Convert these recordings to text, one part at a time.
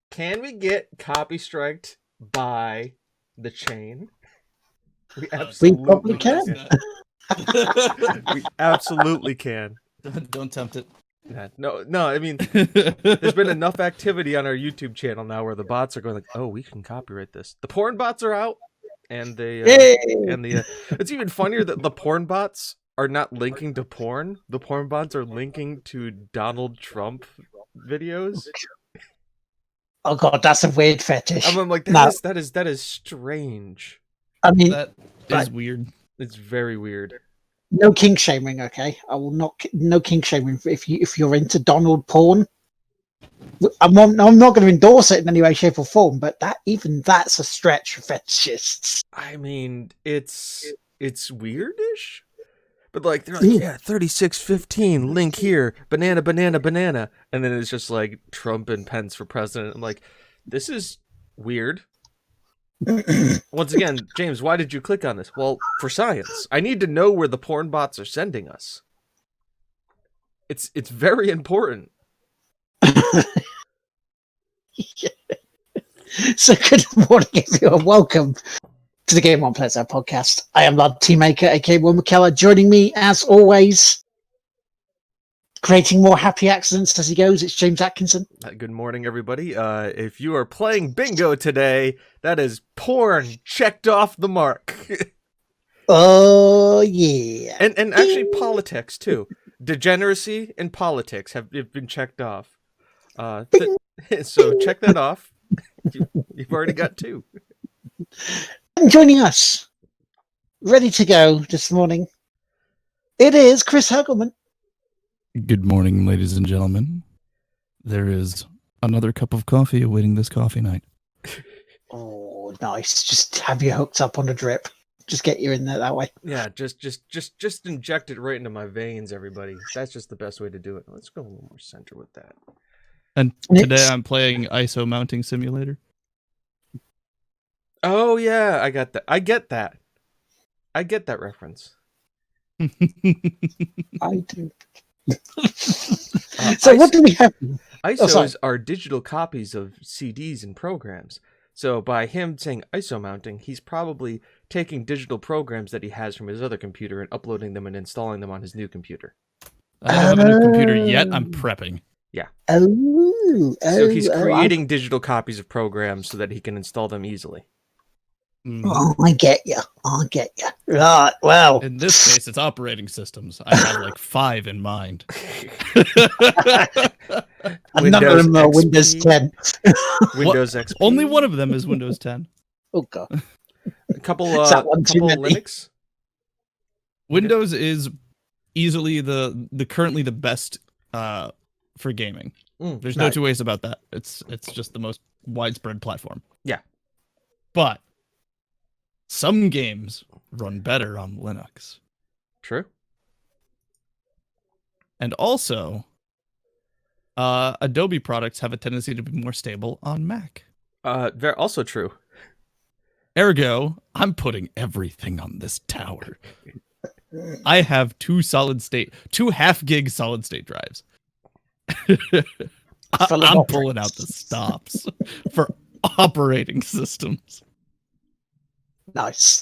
Can we get copy striked by the chain? We probably absolutely can. We absolutely can. Don't tempt it. No. I mean, there's been enough activity on our YouTube channel now where the bots are going like, "Oh, we can copyright this." The porn bots are out, and it's even funnier that the porn bots are not linking to porn. The porn bots are linking to Donald Trump videos. Oh god, that's a weird fetish. I'm like, that is strange. I mean, That is weird. It's very weird. No kink shaming, okay? I will not. No kink shaming if you're into Donald porn. I'm not going to endorse it in any way, shape, or form. But that's a stretch for fetishists. I mean, it's weirdish, but like they're like, yeah, 3615 link here, banana, and then it's just like Trump and Pence for president. I'm like, this is weird. Once again, James, why did you click on this? Well, for science. I need to know where the porn bots are sending us. It's very important. So good morning, everyone. Welcome to the Game On Pleasure podcast. I am Lord Teammaker, aka Will McKellar. Joining me, as always, creating more happy accidents as he goes, it's James Atkinson. Good morning, everybody. If you are playing bingo today, that is porn checked off the mark. Oh, yeah. And actually politics, too. Degeneracy and politics have been checked off. So check that off. You've already got two. And joining us, ready to go this morning, it is Chris Hagelman. Good morning, ladies and gentlemen. There is another cup of coffee awaiting this coffee night. Oh, nice. Just have you hooked up on a drip. Just get you in there that way. Yeah, just inject it right into my veins, everybody. That's just the best way to do it. Let's go a little more center with that. And today I'm playing ISO mounting simulator. Oh yeah, I got that. I get that reference. I do. So what do we have? ISOs are digital copies of CDs and programs. So by him saying ISO mounting, he's probably taking digital programs that he has from his other computer and uploading them and installing them on his new computer. I don't have a new computer yet. I'm prepping. Yeah. So he's creating digital copies of programs so that he can install them easily. Oh, I get you. Right, well. In this case, it's operating systems. I have like 5 in mind. None of them are Windows 10. Windows XP. Only one of them is Windows 10. Oh, God. A couple Linux. Windows is easily the currently the best for gaming. There's no two ways about that. It's just the most widespread platform. Yeah. But some games run better on Linux. True. And also, Adobe products have a tendency to be more stable on Mac. Very also true. Ergo, I'm putting everything on this tower. I have 2 half-gig solid-state drives. I'm pulling out the stops for operating systems. Nice.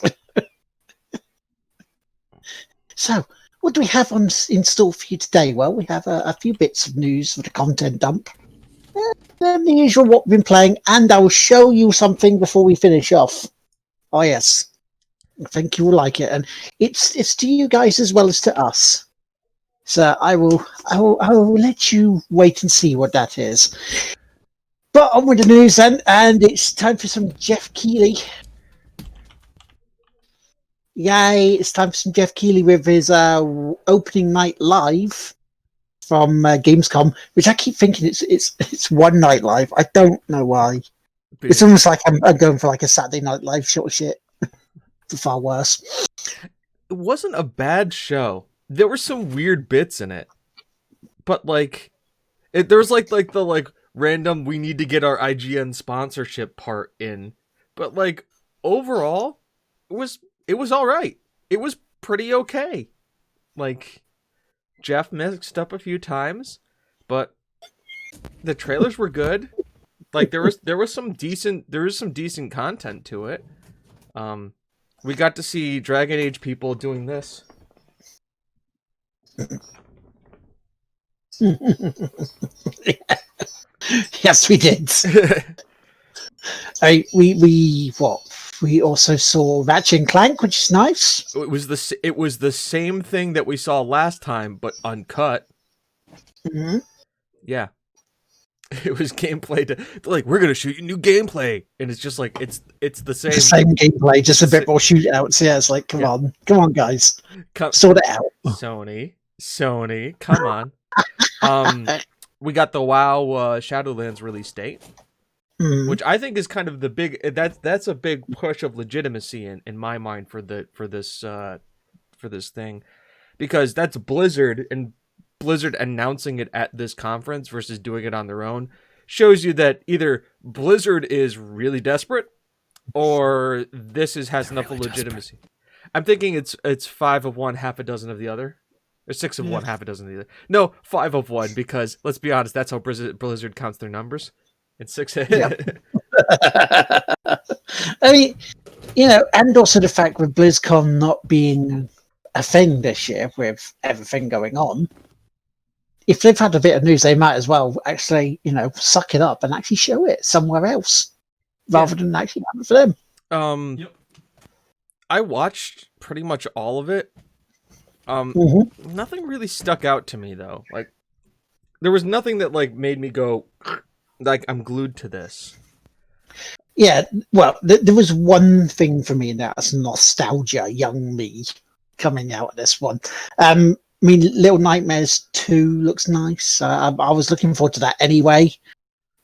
So, what do we have in store for you today? Well, we have a few bits of news for the content dump. The usual what we've been playing, and I will show you something before we finish off. Oh yes, I think you will like it, and it's to you guys as well as to us. So I will let you wait and see what that is. But on with the news then, and it's time for some Jeff Keighley. Yay! It's time for some Jeff Keighley with his opening night live from Gamescom, which I keep thinking it's one night live. I don't know why. It's almost like I'm going for like a Saturday Night Live sort of shit. It's far worse. It wasn't a bad show. There were some weird bits in it, but like, there was like the random we need to get our IGN sponsorship part in, but like overall, it was all right. It was pretty okay. Like, Jeff mixed up a few times, but The trailers were good. Like there was some decent content to it. We got to see Dragon Age people doing this. Yes, we did. We also saw Ratchet and Clank, which is nice. It was the same thing that we saw last time, but uncut. Mm-hmm. Yeah, it was gameplay. They're like, we're gonna shoot you new gameplay, and it's just like it's the same. The same gameplay, just a bit more shootouts. Yeah, it's like, come on, guys, sort it out. Sony, come on. We got the WoW Shadowlands release date. Which I think is kind of the big that's a big push of legitimacy in my mind for this thing, because that's Blizzard, and Blizzard announcing it at this conference versus doing it on their own shows you that either Blizzard is really desperate or has enough of legitimacy. Desperate. I'm thinking it's 5 of one, half a dozen of the other. Or 6 of one, half a dozen of the other. No, 5 of one, because let's be honest, that's how Blizzard counts their numbers. It's 6. Yep. I mean, and also the fact with BlizzCon not being a thing this year with everything going on, if they've had a bit of news, they might as well actually, suck it up and actually show it somewhere else rather than actually have it for them. Yep. I watched pretty much all of it. Nothing really stuck out to me though. Like, there was nothing that like made me go, like, I'm glued to this. Yeah, well, there was one thing for me, and that's nostalgia, young me, coming out of this one. I mean, Little Nightmares 2 looks nice. I was looking forward to that anyway.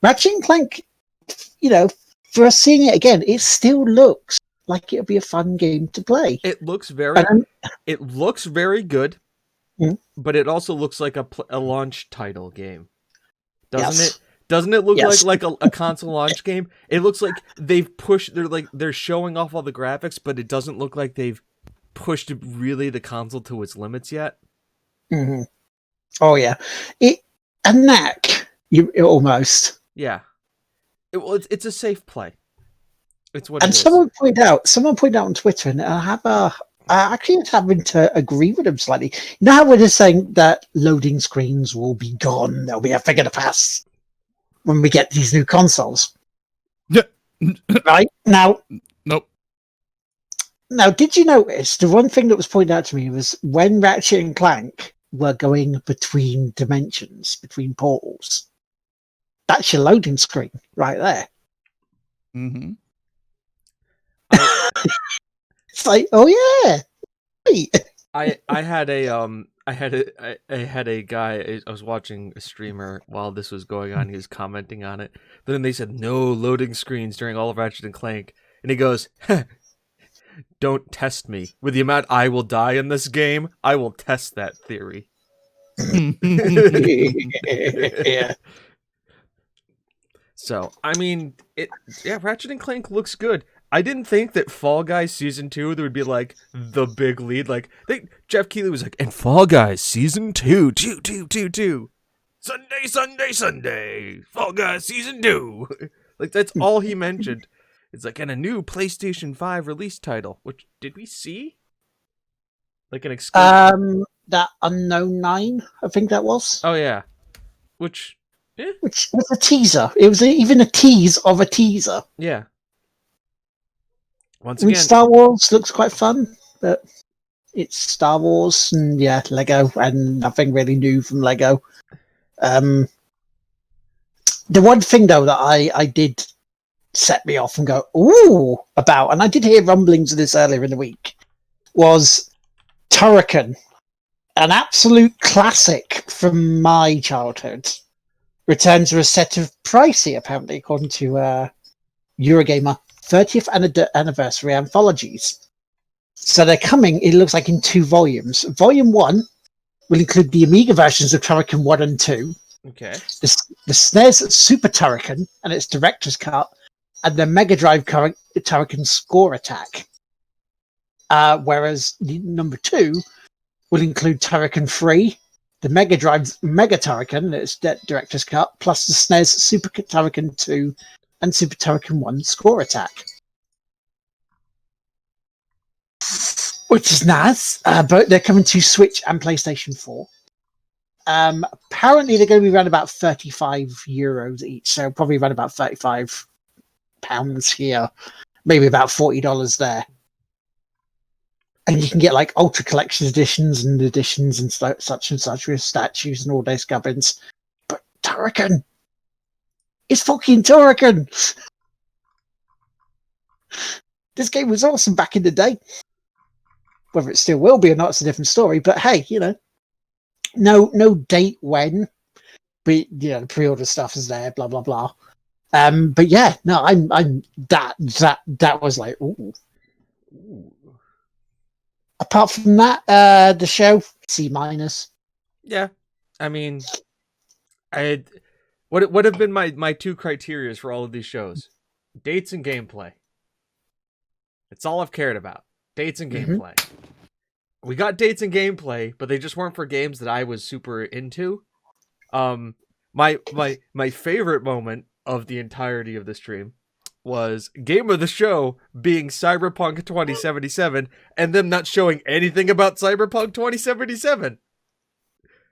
Ratchet and Clank, for us seeing it again, it still looks like it'll be a fun game to play. It looks very good, but it also looks like a launch title game, doesn't it? Doesn't it look like a console launch game? It looks like they've pushed. They're showing off all the graphics, but it doesn't look like they've pushed really the console to its limits yet. Mm-hmm. Oh yeah, a knack. Almost. Yeah. It's a safe play. It's what. And it is. someone pointed out on Twitter, and I actually having to agree with them slightly. You know how we're just saying that loading screens will be gone? They'll be a thing of the past when we get these new consoles. Yeah. Right? Now... Nope. Now, did you notice, the one thing that was pointed out to me was when Ratchet and Clank were going between dimensions, between portals, that's your loading screen right there. Mm-hmm. It's like, oh yeah. Right. I had a guy. I was watching a streamer while this was going on. He was commenting on it. But then they said no loading screens during all of Ratchet and Clank, and he goes, "Don't test me. With the amount I will die in this game, I will test that theory." Yeah. So I mean, Ratchet and Clank looks good. I didn't think that Fall Guys Season 2 there would be like the big lead. Like Jeff Keighley was like, and Fall Guys Season 2, Sunday, Fall Guys Season 2. Like that's all he mentioned. It's like, and a new PlayStation 5 release title. Which did we see? Like an exclusive. That Unknown 9, I think that was. Oh yeah, which was a teaser. It was even a tease of a teaser. Yeah. Once again, Star Wars looks quite fun, but it's Star Wars and Lego, and nothing really new from Lego. The one thing though that I did set me off and go ooh about, and I did hear rumblings of this earlier in the week, was Turrican, an absolute classic from my childhood, returns to a set of pricey, apparently, according to Eurogamer, 30th anniversary anthologies. So they're coming, it looks like, in 2 volumes. Volume 1 will include the Amiga versions of Turrican 1 and 2. Okay. The SNES Super Turrican and its director's cut, and the Mega Drive Turrican Score Attack. Whereas the number 2 will include Turrican 3, the Mega Drive's Mega Turrican, its director's cut, plus the SNES Super Turrican 2 and Super Turrican 1 Score Attack. Which is nice, but they're coming to Switch and PlayStation 4. Apparently, they're going to be around about €35 each, so probably around about £35 here, maybe about $40 there. And you can get like Ultra Collection editions and such and such with statues and all those gubbins. But Turrican! It's fucking Turrican! This game was awesome back in the day. Whether it still will be or not, it's a different story. But hey, no date when. But the pre-order stuff is there, blah blah blah. But yeah, no, I'm that was like ooh. Apart from that, the show C-. Yeah, I mean, what have been my two criterias for all of these shows? Dates and gameplay. It's all I've cared about. Dates and gameplay. We got dates and gameplay, but they just weren't for games that I was super into. My favorite moment of the entirety of the stream was game of the show being Cyberpunk 2077 and them not showing anything about Cyberpunk 2077.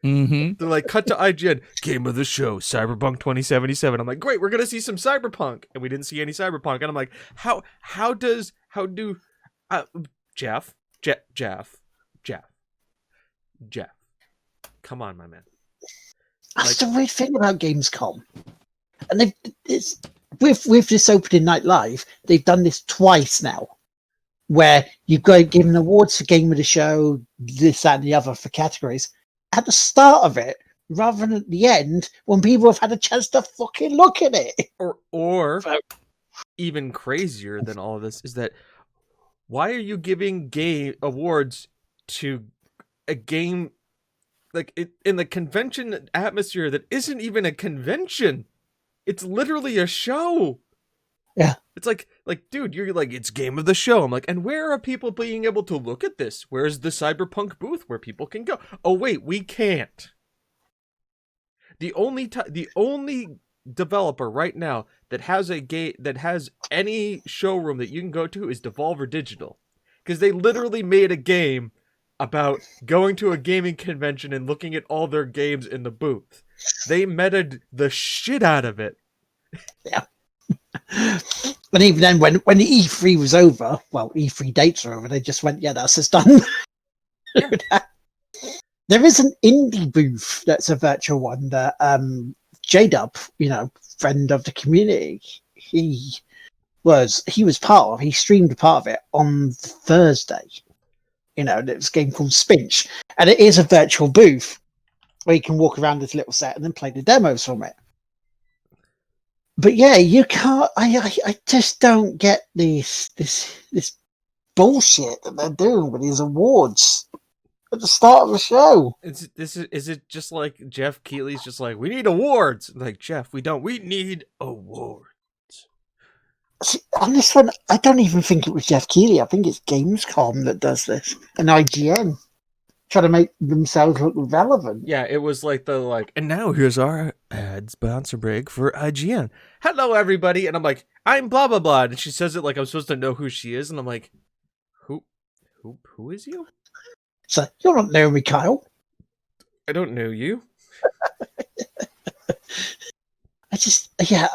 They're like, cut to IGN, game of the show, Cyberpunk 2077. I'm like, great, we're gonna see some Cyberpunk, and we didn't see any Cyberpunk. And I'm like, how do Jeff, come on, my man. That's the weird thing about Gamescom, and with this opening night live, they've done this twice now, where you've got given awards for game of the show, this, that, and the other for categories at the start of it, rather than at the end when people have had a chance to fucking look at it. Or even crazier than all of this is that why are you giving game awards to a game like in the convention atmosphere that isn't even a convention? It's literally a show. Yeah. It's like, dude, you're like, it's game of the show. I'm like, and where are people being able to look at this? Where's the Cyberpunk booth where people can go? Oh, wait, we can't. The only developer right now that has any showroom that you can go to is Devolver Digital. Because they literally made a game about going to a gaming convention and looking at all their games in the booth. They meted the shit out of it. Yeah. And even then, when the E3 was over, well, E3 dates are over, they just went, yeah, that's just done. Yeah. There is an indie booth that's a virtual one that J-Dub, friend of the community, he was part of. He streamed part of it on Thursday. It's a game called Spinch, and it is a virtual booth where you can walk around this little set and then play the demos from it. But yeah, you can't. I just don't get this bullshit that they're doing with these awards at the start of the show. Is it just like Jeff Keighley's just like, we need awards? Like, Jeff, we don't. We need awards. See, on this one, I don't even think it was Jeff Keighley. I think it's Gamescom that does this, and IGN trying to make themselves look relevant. Yeah, it was like and now here's our ad sponsor break for IGN. Hello, everybody, and I'm like, I'm blah blah blah, and she says it like I'm supposed to know who she is, and I'm like, who is you? So you're not Naomi Kyle. I don't know you.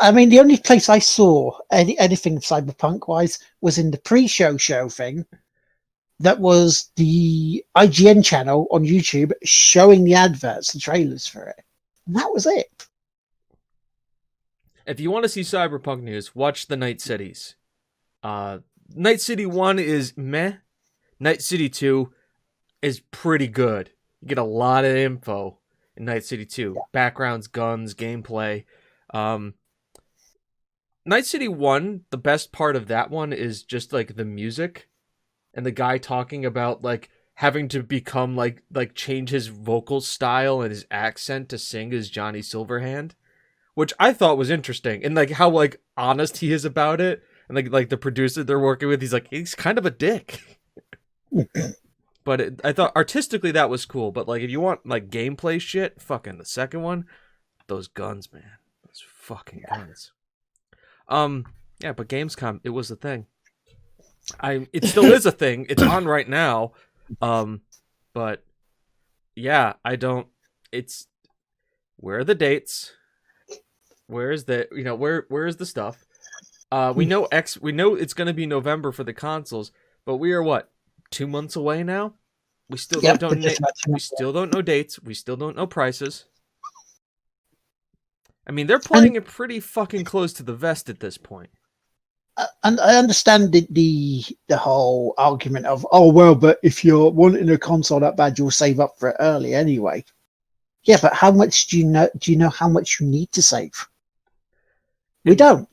I mean, the only place I saw anything Cyberpunk wise was in the pre-show thing. That was the IGN channel on YouTube showing the adverts, the trailers for it. And that was it. If you want to see Cyberpunk news, watch the Night Cities. Night City 1 is meh. Night City 2 is pretty good. You get a lot of info in Night City 2. Yeah. Backgrounds, guns, gameplay. Night City 1, the best part of that one is just like the music. And the guy talking about like having to become like change his vocal style and his accent to sing as Johnny Silverhand, which I thought was interesting, and like how like honest he is about it, and like the producer they're working with, he's kind of a dick. But I thought artistically that was cool. But like, if you want like gameplay shit, fucking the second one, those guns, man, those fucking guns. Yeah, but Gamescom, it was a thing. It still is a thing. It's on right now. But yeah, I don't. It's where are the dates? Where is the where is the stuff? We know it's going to be November for the consoles, but we are what 2 months away now. We still we still don't know dates. We still don't know prices. I mean, they're playing it pretty fucking close to the vest at this point. And I understand the whole argument of, oh well, but if you're wanting a console that bad, you'll save up for it early anyway. Yeah, but how much do you know? Do you know how much you need to save? We don't.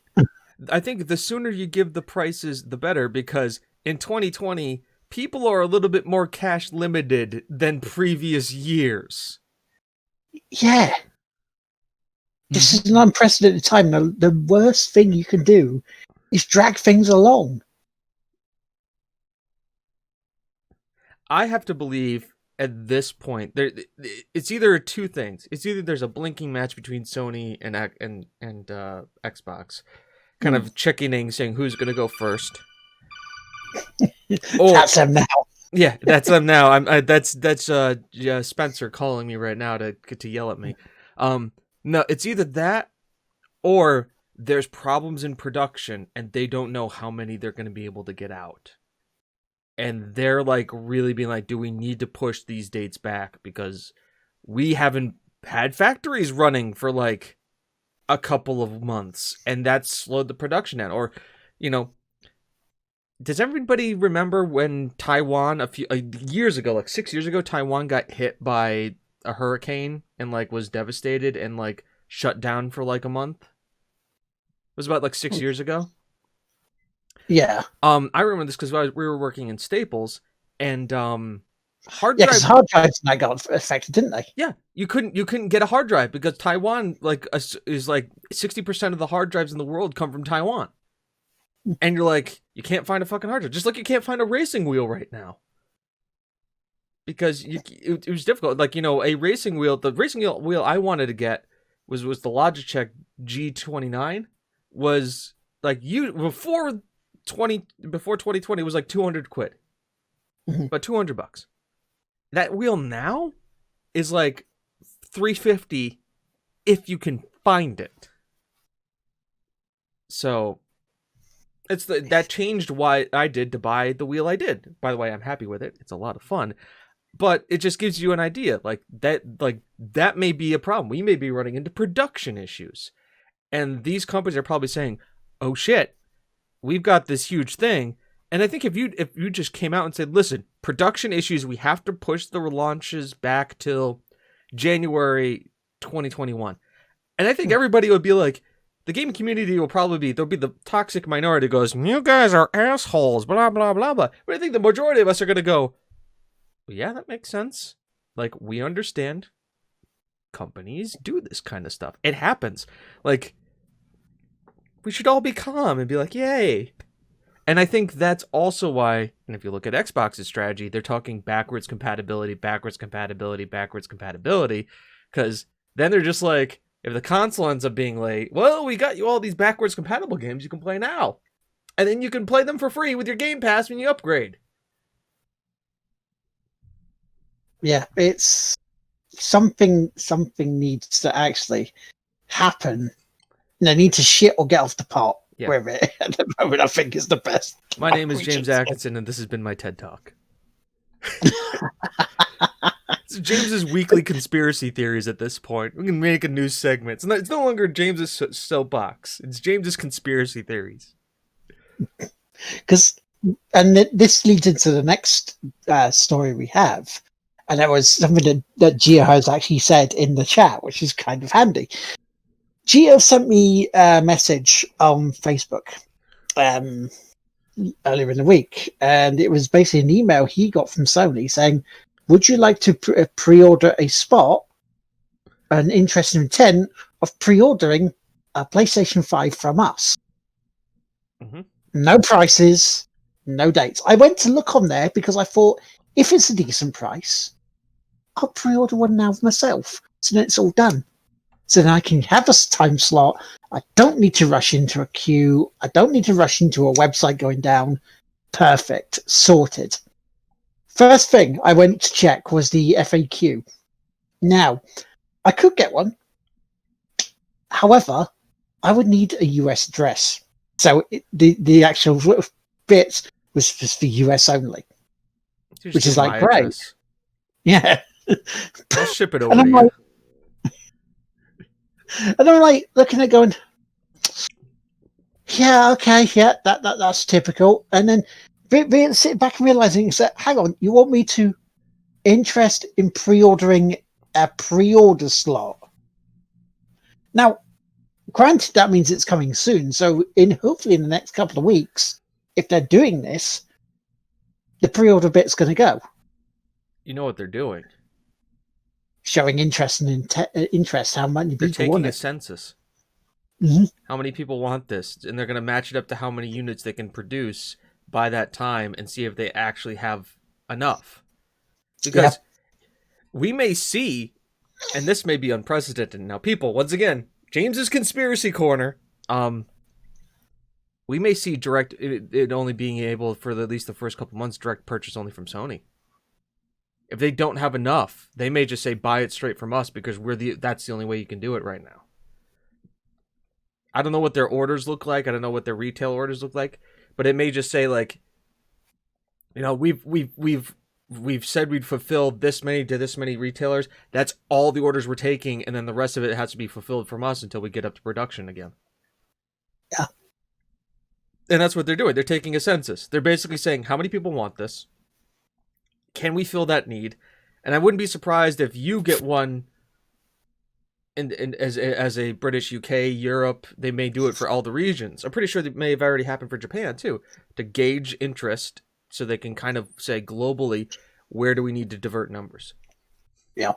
I think the sooner you give the prices, the better, because in 2020, people are a little bit more cash limited than previous years. Yeah. This is an unprecedented time. The worst thing you can do is drag things along. I have to believe at this point, it's either two things. It's either there's a blinking match between Sony and Xbox, kind of chickening, saying who's going to go first. That's them now. Yeah, that's them now. That's Spencer calling me right now to yell at me. No, it's either that or there's problems in production and they don't know how many they're going to be able to get out. And they're like really being like, do we need to push these dates back because we haven't had factories running for like a couple of months and that's slowed the production down? Or, does everybody remember when Taiwan a few years ago, like 6 years ago, Taiwan got hit by a hurricane and like was devastated and like shut down for like a month? It was about like 6 years ago. Yeah. I remember this because we were working in Staples and hard drives that got affected, didn't they? Yeah, you couldn't get a hard drive because Taiwan is like 60% of the hard drives in the world come from Taiwan. And you're like, you can't find a fucking hard drive, just like you can't find a racing wheel right now. Because it was difficult. Like, a racing wheel, the racing wheel I wanted to get was the Logitech G29 was like before 2020 was like 200 quid. But $200. That wheel now is like $350 if you can find it. So that changed why I did to buy the wheel I did. By the way, I'm happy with it. It's a lot of fun. But it just gives you an idea. That may be a problem. We may be running into production issues. And these companies are probably saying, oh shit, we've got this huge thing. And I think if you just came out and said, listen, production issues, we have to push the launches back till January 2021. And I think everybody would be like, the gaming community will probably there'll be the toxic minority goes, you guys are assholes, blah, blah, blah, blah. But I think the majority of us are going to go, well, yeah, that makes sense. Like, we understand companies do this kind of stuff. It happens. Like, we should all be calm and be like, yay. And I think that's also why, and if you look at Xbox's strategy, they're talking backwards compatibility, because then they're just like, if the console ends up being late, well, we got you all these backwards compatible games you can play now. And then you can play them for free with your Game Pass when you upgrade. Yeah, it's something needs to actually happen. They need to shit or get off the pot with it. At the moment, I think is the best. My name is James Atkinson, and this has been my TED Talk. It's James's weekly conspiracy theories at this point. We can make a new segment. It's no longer James's soapbox. It's James's conspiracy theories. This leads into the next story we have. And that was something that Gio has actually said in the chat, which is kind of handy. Gio sent me a message on Facebook earlier in the week, and it was basically an email he got from Sony saying, would you like to pre-order a spot, an interesting intent of pre-ordering a PlayStation 5 from us? Mm-hmm. No prices, no dates. I went to look on there because I thought if it's a decent price, I'll pre-order one now myself. So then it's all done. So then I can have a time slot. I don't need to rush into a queue. I don't need to rush into a website going down. Perfect. Sorted. First thing I went to check was the FAQ. Now, I could get one. However, I would need a US address. So the actual bit was just for US only. Which is like, great. Address. Yeah. I'll ship it over to you. And I'm like looking at going, yeah, okay, yeah, that's typical. And then sitting back and realizing that, hang on, you want me to interest in pre-ordering a pre-order slot? Now, granted, that means it's coming soon. So hopefully in the next couple of weeks, if they're doing this, the pre-order bit's going to go. You know what they're doing? Showing interest and interest. How many people taking want a it? census. Mm-hmm. How many people want this? And they're going to match it up to how many units they can produce by that time and see if they actually have enough. Because we may see, and this may be unprecedented. Now, people, once again, James's conspiracy corner. We may see direct it only being able for at least the first couple months direct purchase only from Sony. If they don't have enough, they may just say buy it straight from us because that's the only way you can do it right now. I don't know what their orders look like. I don't know what their retail orders look like, but it may just say like, you know, we've said we'd fulfill this many to this many retailers. That's all the orders we're taking, and then the rest of it has to be fulfilled from us until we get up to production again. Yeah. And that's what they're doing. They're taking a census. They're basically saying, how many people want this? Can we fill that need? And I wouldn't be surprised if you get one as a British, UK, Europe. They may do it for all the regions. I'm pretty sure that may have already happened for Japan, too, to gauge interest so they can kind of say globally, where do we need to divert numbers? Yeah.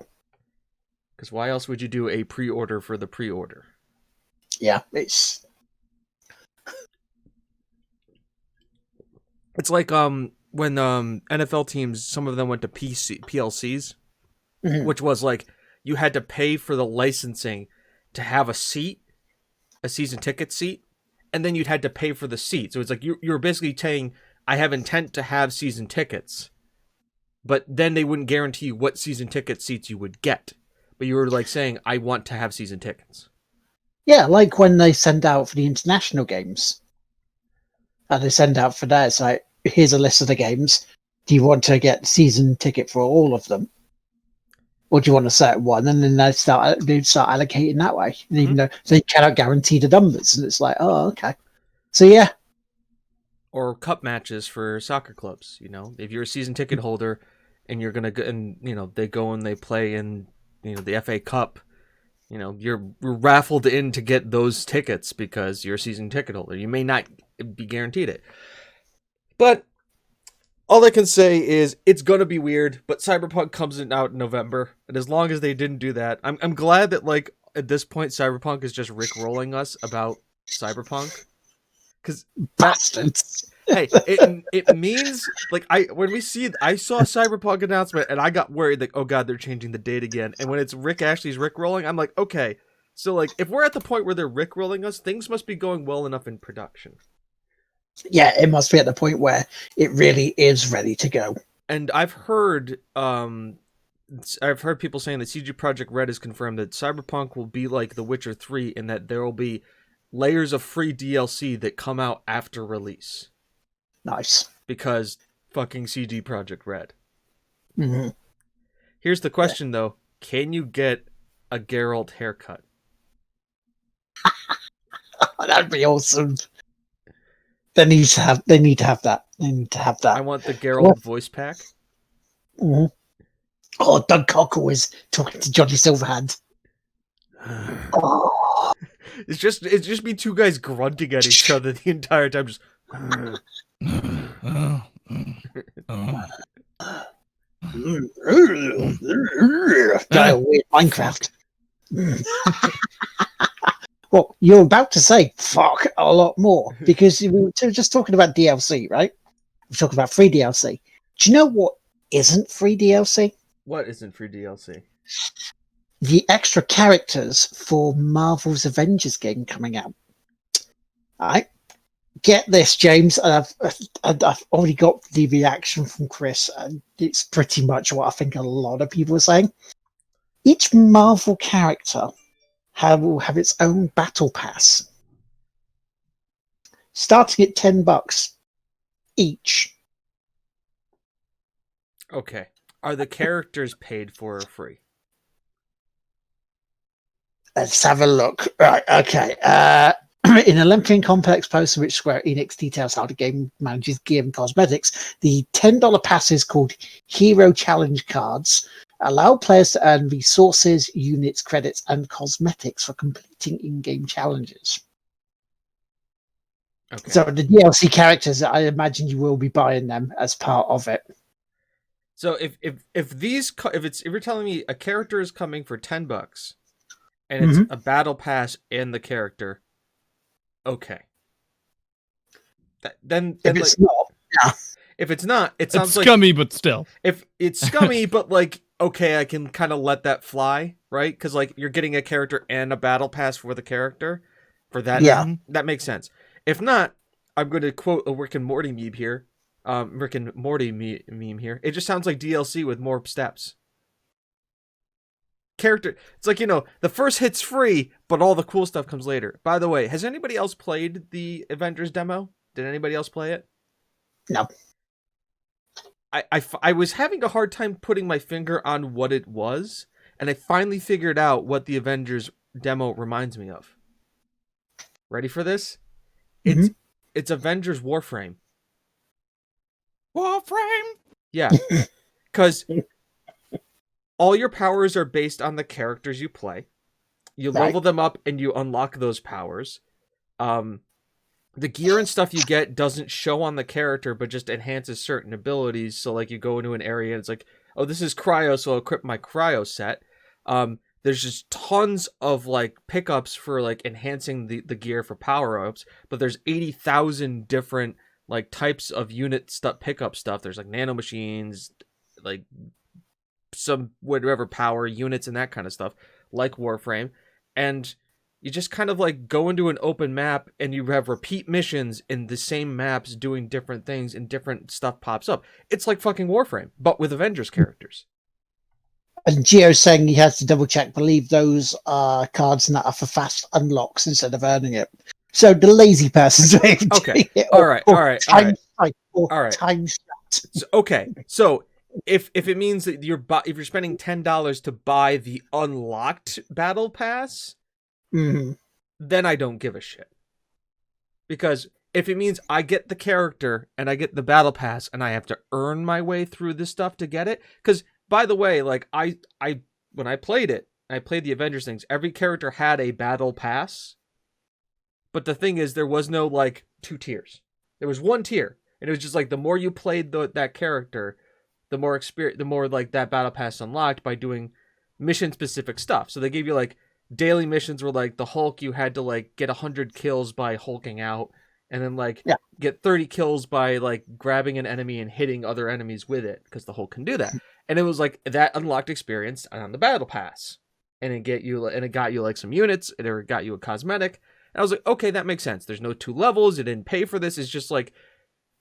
Because why else would you do a pre-order for the pre-order? Yeah, it's like when NFL teams, some of them went to PLCs, mm-hmm. which was like you had to pay for the licensing to have a seat, a season ticket seat, and then you'd had to pay for the seat. So it's like you were basically saying, I have intent to have season tickets, but then they wouldn't guarantee you what season ticket seats you would get. But you were like saying, I want to have season tickets. Yeah, like when they send out for the international games. And they send out for theirs, like, here's a list of the games. Do you want to get season ticket for all of them? Or do you want a certain one? And then they start allocating that way. And even though they cannot guarantee the numbers. And it's like, oh, okay. So, yeah. Or cup matches for soccer clubs, you know. If you're a season ticket holder and you're going to go and, you know, they go and they play in, you know, the FA Cup, you know, you're raffled in to get those tickets because you're a season ticket holder. You may not be guaranteed it. But all I can say is it's going to be weird, but Cyberpunk comes out in November. And as long as they didn't do that, I'm glad that, like, at this point, Cyberpunk is just rickrolling us about Cyberpunk. Because bastards. Hey, it means, like, I saw a Cyberpunk announcement and I got worried, like, oh god, they're changing the date again. And when it's Rick Ashley's rickrolling, I'm like, okay. So, like, if we're at the point where they're rickrolling us, things must be going well enough in production. Yeah, it must be at the point where it really is ready to go. And I've heard people saying that CG Projekt Red has confirmed that Cyberpunk will be like The Witcher 3 in that there will be layers of free DLC that come out after release. Nice. Because fucking CG Projekt Red. Mm-hmm. Here's the question, though. Can you get a Geralt haircut? That'd be awesome. They need to have that. I want the Geralt voice pack. Mm-hmm. Oh, Doug Cockle is talking to Johnny Silverhand. Oh. It's just be two guys grunting at each other the entire time. Just. Weird Minecraft. Well, you're about to say fuck a lot more because we were just talking about DLC, right? We're talking about free DLC. Do you know what isn't free DLC. What isn't free DLC? The extra characters for Marvel's Avengers game coming out. I get this, James. I've already got the reaction from Chris, and it's pretty much what I think a lot of people are saying. Each Marvel character will have its own battle pass, starting at $10 each. Okay. Are the characters paid for or free? Let's have a look. Right, okay. In a lengthy and complex post in which Square Enix details how the game manages gear and cosmetics, the $10 passes called Hero Challenge cards allow players to earn resources, units, credits, and cosmetics for completing in-game challenges. Okay. So the DLC characters, I imagine you will be buying them as part of it. So if you're telling me a character is coming for $10 and it's a battle pass and the character, okay. Then if it's not, yeah. If it's not, it sounds it's scummy, but still. If it's scummy, but like, okay, I can kind of let that fly, right? Because like you're getting a character and a battle pass for the character, for that. Yeah, that makes sense. If not, I'm going to quote a Rick and Morty meme here. Rick and Morty meme here. It just sounds like DLC with more steps. Character, it's like, the first hit's free, but all the cool stuff comes later. By the way, has anybody else played the Avengers demo? Did anybody else play it? No. I was having a hard time putting my finger on what it was, and I finally figured out what the Avengers demo reminds me of. Ready for this? It's Avengers Warframe. Warframe? Yeah. Because all your powers are based on the characters you play. You level them up and you unlock those powers. The gear and stuff you get doesn't show on the character, but just enhances certain abilities. So, like, you go into an area and it's like, oh, this is cryo, so I'll equip my cryo set. There's just tons of, like, pickups for, like, enhancing the gear for power-ups, but there's 80,000 different, like, types of unit pickup stuff. There's, like, nanomachines, like, some whatever power units and that kind of stuff, like Warframe. And you just kind of like go into an open map and you have repeat missions in the same maps doing different things and different stuff pops up. It's like fucking Warframe, but with Avengers characters. And Gio's saying he has to double check, believe those are cards that are for fast unlocks instead of earning it. So the lazy person's way of doing it. All right. Time shot. Okay, so if it means that if you're spending $10 to buy the unlocked battle pass, then I don't give a shit. Because if it means I get the character and I get the battle pass and I have to earn my way through this stuff to get it, because by the way, like I when I played it, I played the Avengers things, every character had a battle pass. But the thing is, there was no like 2 tiers. There was 1 tier, and it was just like the more you played that character, the more experience, the more like that battle pass unlocked by doing mission specific stuff. So they gave you like daily missions where like the Hulk, you had to like get 100 kills by hulking out, and then like get 30 kills by like grabbing an enemy and hitting other enemies with it, because the Hulk can do that. And it was like that unlocked experience on the battle pass, and it got you like some units, and it got you a cosmetic. And I was like, okay, that makes sense. There's no 2 levels. It didn't pay for this. It's just like,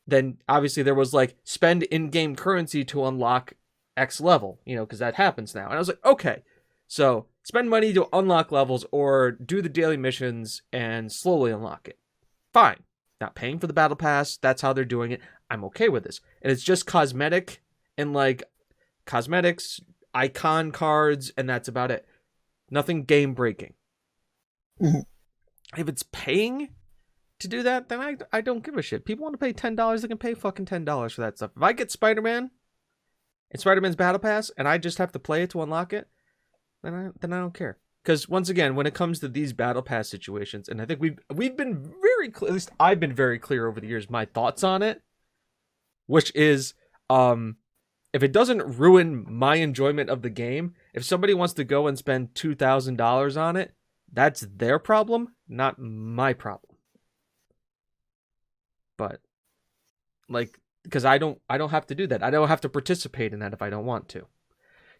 then obviously there was like spend in-game currency to unlock X level, because that happens now. And I was like, okay, so spend money to unlock levels or do the daily missions and slowly unlock it. Fine. Not paying for the battle pass. That's how they're doing it. I'm okay with this. And it's just cosmetic and like cosmetics, icon cards, and that's about it. Nothing game breaking. If it's paying to do that, then I don't give a shit. People want to pay $10, they can pay fucking $10 for that stuff. If I get Spider-Man and Spider-Man's Battle Pass and I just have to play it to unlock it, then I don't care. Because once again, when it comes to these Battle Pass situations, and I think we've been very clear, at least I've been very clear over the years, my thoughts on it, which is, if it doesn't ruin my enjoyment of the game, if somebody wants to go and spend $2,000 on it, that's their problem, not my problem. But like because I don't have to do that. I don't have to participate in that if I don't want to.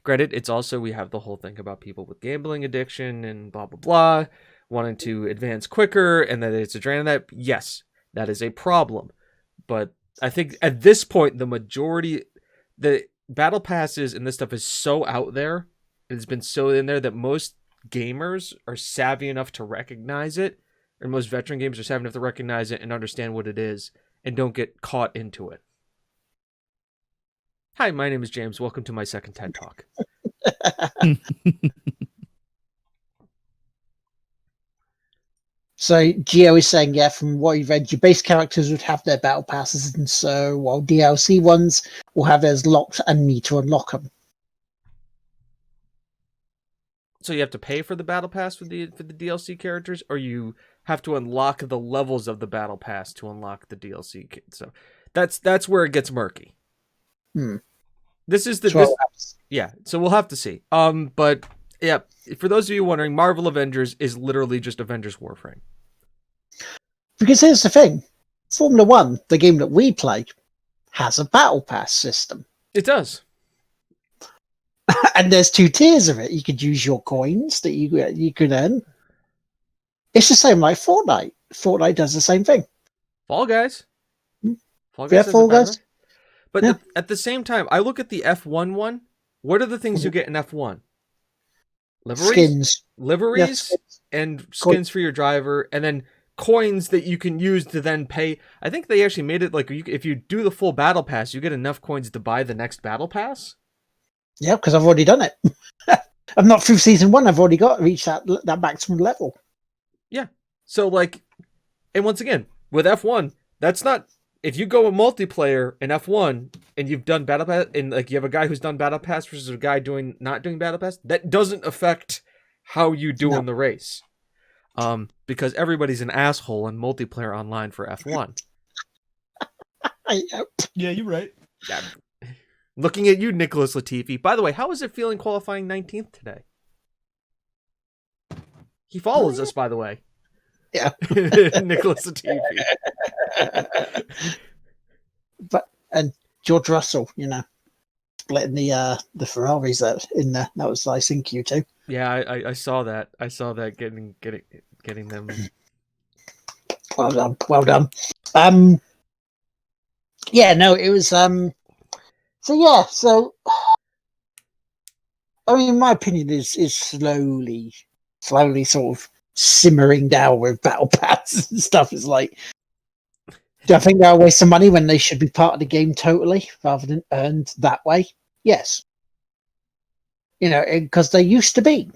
Granted, it's also, we have the whole thing about people with gambling addiction and blah blah blah, wanting to advance quicker, and that it's a drain on that. Yes, that is a problem. But I think at this point, the majority, the battle passes and this stuff is so out there, it's been so in there that most gamers are savvy enough to recognize it, or most veteran gamers are savvy enough to recognize it and understand what it is, and don't get caught into it. Hi, my name is James. Welcome to my second TED Talk. So Geo is saying, yeah, from what you've read, your base characters would have their battle passes, and so while DLC ones will have theirs locked and need to unlock them. So you have to pay for the battle pass for the DLC characters, or you have to unlock the levels of the battle pass to unlock the DLC. So that's where it gets murky. This is yeah. So we'll have to see. But yeah, for those of you wondering, Marvel Avengers is literally just Avengers Warframe. Because here's the thing: Formula One, the game that we play, has a battle pass system. It does. And there's 2 tiers of it. You could use your coins that you could earn. It's the same like Fortnite. Fortnite does the same thing. Fall Guys. Fall Guys. But yeah. At the same time, I look at the F1 one. What are the things you get in F1? Liveries, and skins for your driver, and then coins that you can use to then pay. I think they actually made it like if you do the full battle pass, you get enough coins to buy the next battle pass. Yeah, because I've already done it. I'm not through season 1. I've already reached that maximum level. Yeah. So like, and once again, with F1, that's not, if you go a multiplayer in F1 and you've done battle pass, and like you have a guy who's done battle pass versus a guy not doing battle pass, that doesn't affect how you do in the race. Because everybody's an asshole in multiplayer online for F1. Yeah, you're right. Yeah. Looking at you, Nicholas Latifi. By the way, how is it feeling qualifying 19th today? He follows us, by the way. Yeah. Nicholas Latifi. And George Russell, splitting the Ferraris that was nice in Q2. Yeah, I saw that. I saw that getting them. Well done. Yeah, no, it was so I mean, my opinion is slowly sort of simmering down with battle passes and stuff. It's like, do I think they're a waste of money when they should be part of the game totally rather than earned that way? Yes. Because they used to be.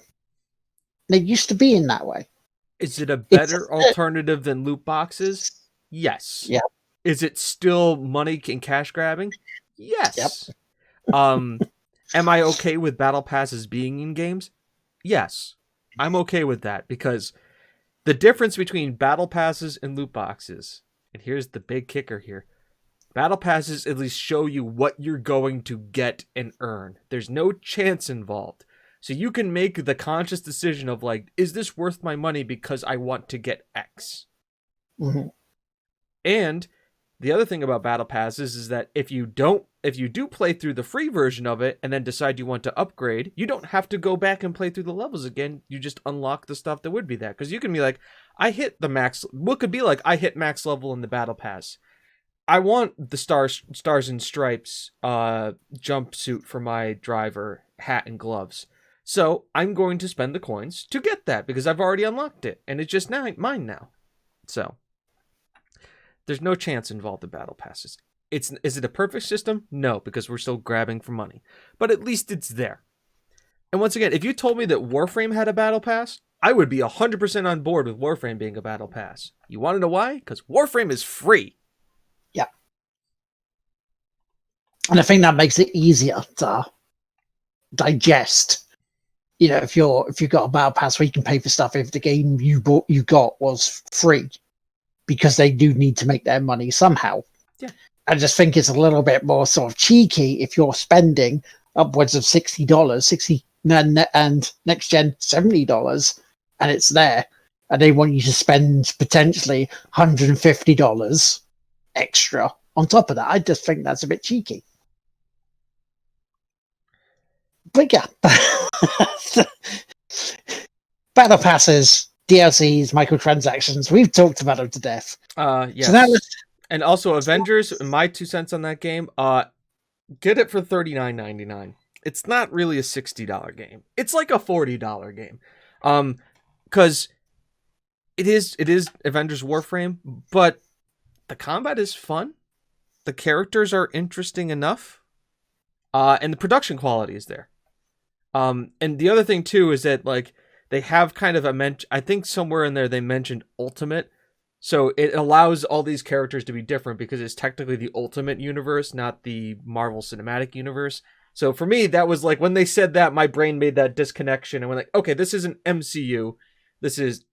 They used to be in that way. Is it a better alternative than loot boxes? Yes. Yeah. Is it still money and cash grabbing? Yes. Yep. Am I okay with battle passes being in games? Yes. I'm okay with that, because the difference between battle passes and loot boxes, and here's the big kicker here, battle passes at least show you what you're going to get and earn. There's no chance involved. So you can make the conscious decision of like, is this worth my money because I want to get X? Mm-hmm. And the other thing about battle passes is that if you do play through the free version of it and then decide you want to upgrade, you don't have to go back and play through the levels again. You just unlock the stuff that would be there. Because you can be like, I hit the max. What could be like, I hit max level in the battle pass. I want the stars and stripes jumpsuit for my driver, hat and gloves. So I'm going to spend the coins to get that because I've already unlocked it and it's just mine now. So there's no chance involved in battle passes. Is it a perfect system? No, because we're still grabbing for money. But at least it's there. And once again, if you told me that Warframe had a battle pass, I would be 100% on board with Warframe being a battle pass. You want to know why? Because Warframe is free. Yeah. And I think that makes it easier to digest. If you've got a battle pass where you can pay for stuff, if the game you got was free, because they do need to make their money somehow. Yeah. I just think it's a little bit more sort of cheeky if you're spending upwards of $60, and next gen $70, and it's there, and they want you to spend potentially $150 extra on top of that, I just think that's a bit cheeky. But yeah, battle passes, DLCs, microtransactions. We've talked about them to death. Yes. So now let's. And also Avengers, my 2 cents on that game, get it for $39.99. It's not really a $60 game. It's like a $40 game. Cuz it is Avengers Warframe, but the combat is fun. The characters are interesting enough. And the production quality is there. And the other thing too is that like they have kind of I think somewhere in there they mentioned Ultimate. So it allows all these characters to be different because it's technically the Ultimate Universe, not the Marvel Cinematic Universe. So for me, that was like when they said that, my brain made that disconnection and went like, okay, this isn't MCU. This is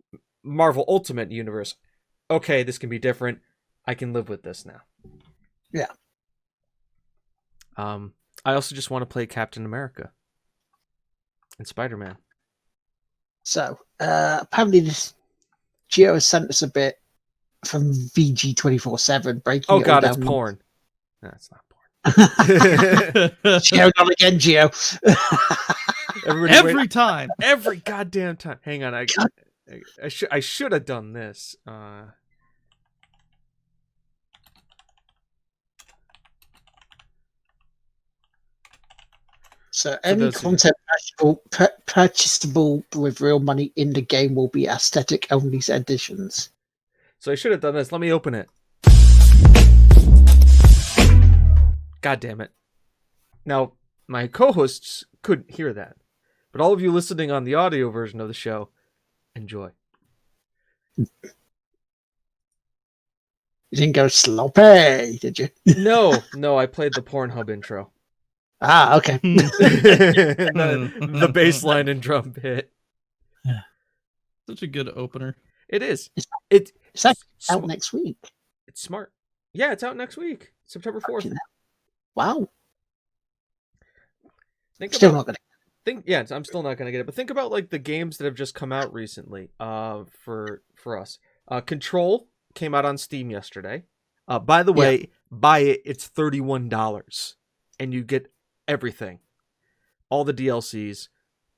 Marvel Ultimate Universe. Okay, this can be different. I can live with this now. Yeah. I also just want to play Captain America and Spider-Man. So apparently this Geo has sent us a bit from VG247 breaking. Oh it god, all it's down. porn. No, it's not porn. Geo, not again, Geo. Every time. Every goddamn time. Hang on, I should have done this. So any content purchasable with real money in the game will be aesthetic only editions. So I should have done this. Let me open it. God damn it. Now, my co-hosts couldn't hear that. But all of you listening on the audio version of the show, enjoy. You didn't go sloppy, did you? No, I played the Pornhub intro. Ah, okay. the bass line and drum bit. Such a good opener. It is. It's out next week. It's smart. Yeah, it's out next week, September 4th. Wow. I'm still not gonna get it. But think about like the games that have just come out recently. For us, Control came out on Steam yesterday. By the way, buy it. It's $31, and you get everything, all the DLCs,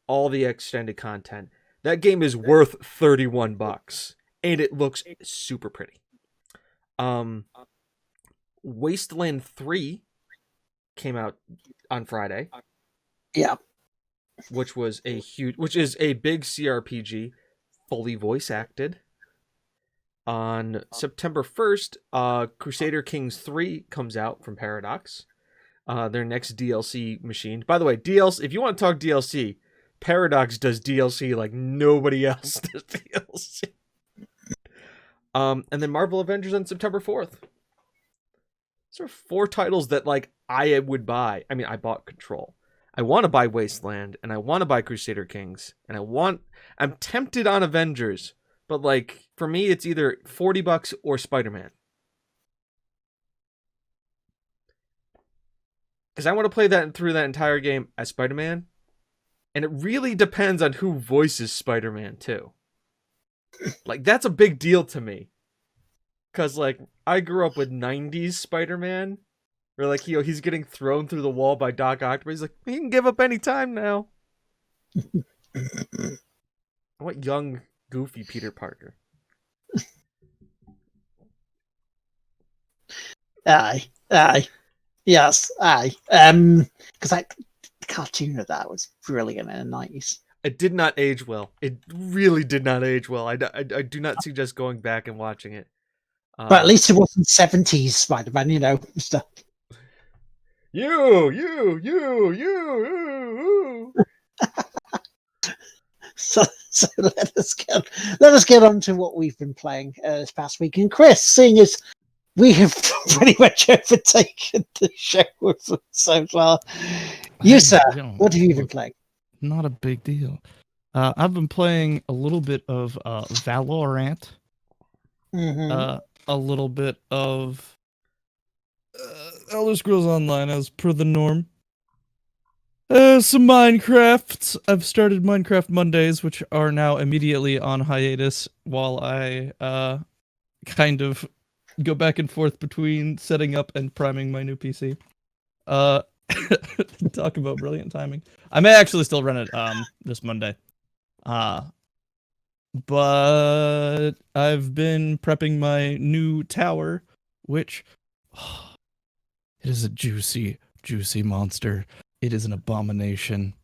all the extended content. That game is worth $31, and it looks super pretty. Wasteland 3 came out on Friday. Yeah. Which is a big CRPG, fully voice acted. On September 1st, Crusader Kings 3 comes out from Paradox. Their next DLC machine. By the way, DLC, if you want to talk DLC, Paradox does DLC like nobody else does DLC. And then Marvel Avengers on September 4th. Those are 4 titles that like I would buy. I mean, I bought Control. I want to buy Wasteland, and I want to buy Crusader Kings, and I'm tempted on Avengers, but like for me, it's either $40 or Spider-Man. Because I want to play that through that entire game as Spider-Man, and it really depends on who voices Spider-Man too. Like that's a big deal to me, because like I grew up with '90s Spider-Man. Where like he's getting thrown through the wall by Doc Octopus. He's like, he can give up any time now. What young, goofy Peter Parker? Aye. Yes, aye. Because the cartoon of that was brilliant in the 90s. It did not age well. It really did not age well. I do not suggest going back and watching it. But at least it wasn't 70s Spider-Man, stuff. You. So let us get on to what we've been playing this past week. And Chris, seeing as we have pretty much overtaken the show so far, sir, what have you been playing? Not a big deal. I've been playing a little bit of Valorant, a little bit of Elder Scrolls Online as per the norm. Some Minecraft. I've started Minecraft Mondays, which are now immediately on hiatus while I kind of go back and forth between setting up and priming my new PC. Talk about brilliant timing. I may actually still run it this Monday. But I've been prepping my new tower, which it is a juicy, juicy monster. It is an abomination.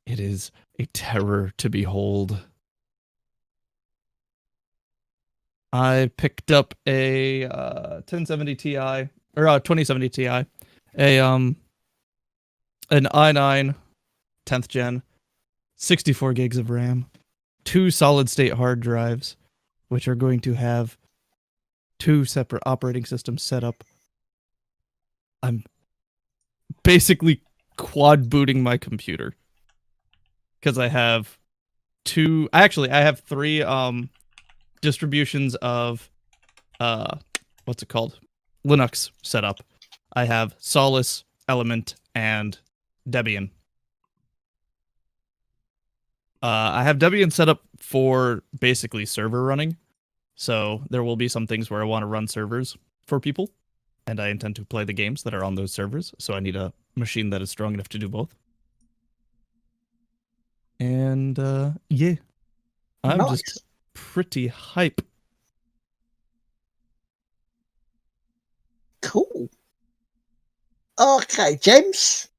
It is a terror to behold. I picked up a 1070 Ti or 2070 Ti, an i9 10th gen, 64 gigs of RAM, 2 solid state hard drives, which are going to have 2 separate operating systems set up. I'm basically quad booting my computer because I have I have 3 distributions of what's it called? Linux set up. I have Solus, Element, and Debian. I have Debian set up for basically server running. So there will be some things where I want to run servers for people, and I intend to play the games that are on those servers. So I need a machine that is strong enough to do both. And yeah, I'm Nice. just pretty hype. Cool. Okay, James.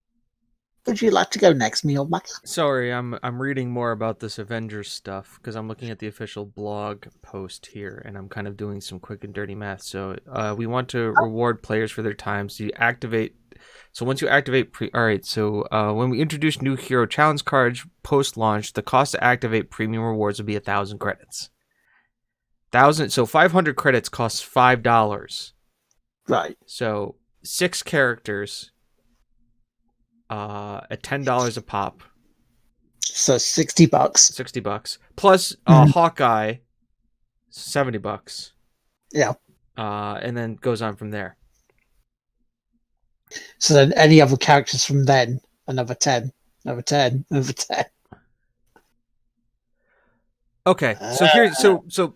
Would you like to go next, me old Mac? Sorry, I'm reading more about this Avengers stuff because I'm looking at the official blog post here, and I'm kind of doing some quick and dirty math. So we want to reward players for their time. So you activate. So once you activate all right. So when we introduce new hero challenge cards post launch, the cost to activate premium rewards will be 1,000 credits. 1,000. So 500 credits costs $5. Right. So 6 characters. At $10 a pop. So $60. $60 plus Hawkeye, $70. Yeah. And then goes on from there. So then any other characters from then, another 10, another 10, another 10. Okay, so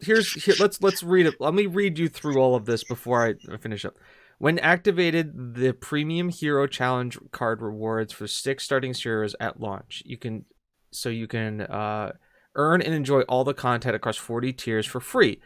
here's let's read it. Let me read you through all of this before I finish up. When activated, the Premium Hero Challenge card rewards for 6 starting heroes at launch. You can earn and enjoy all the content across 40 tiers for free.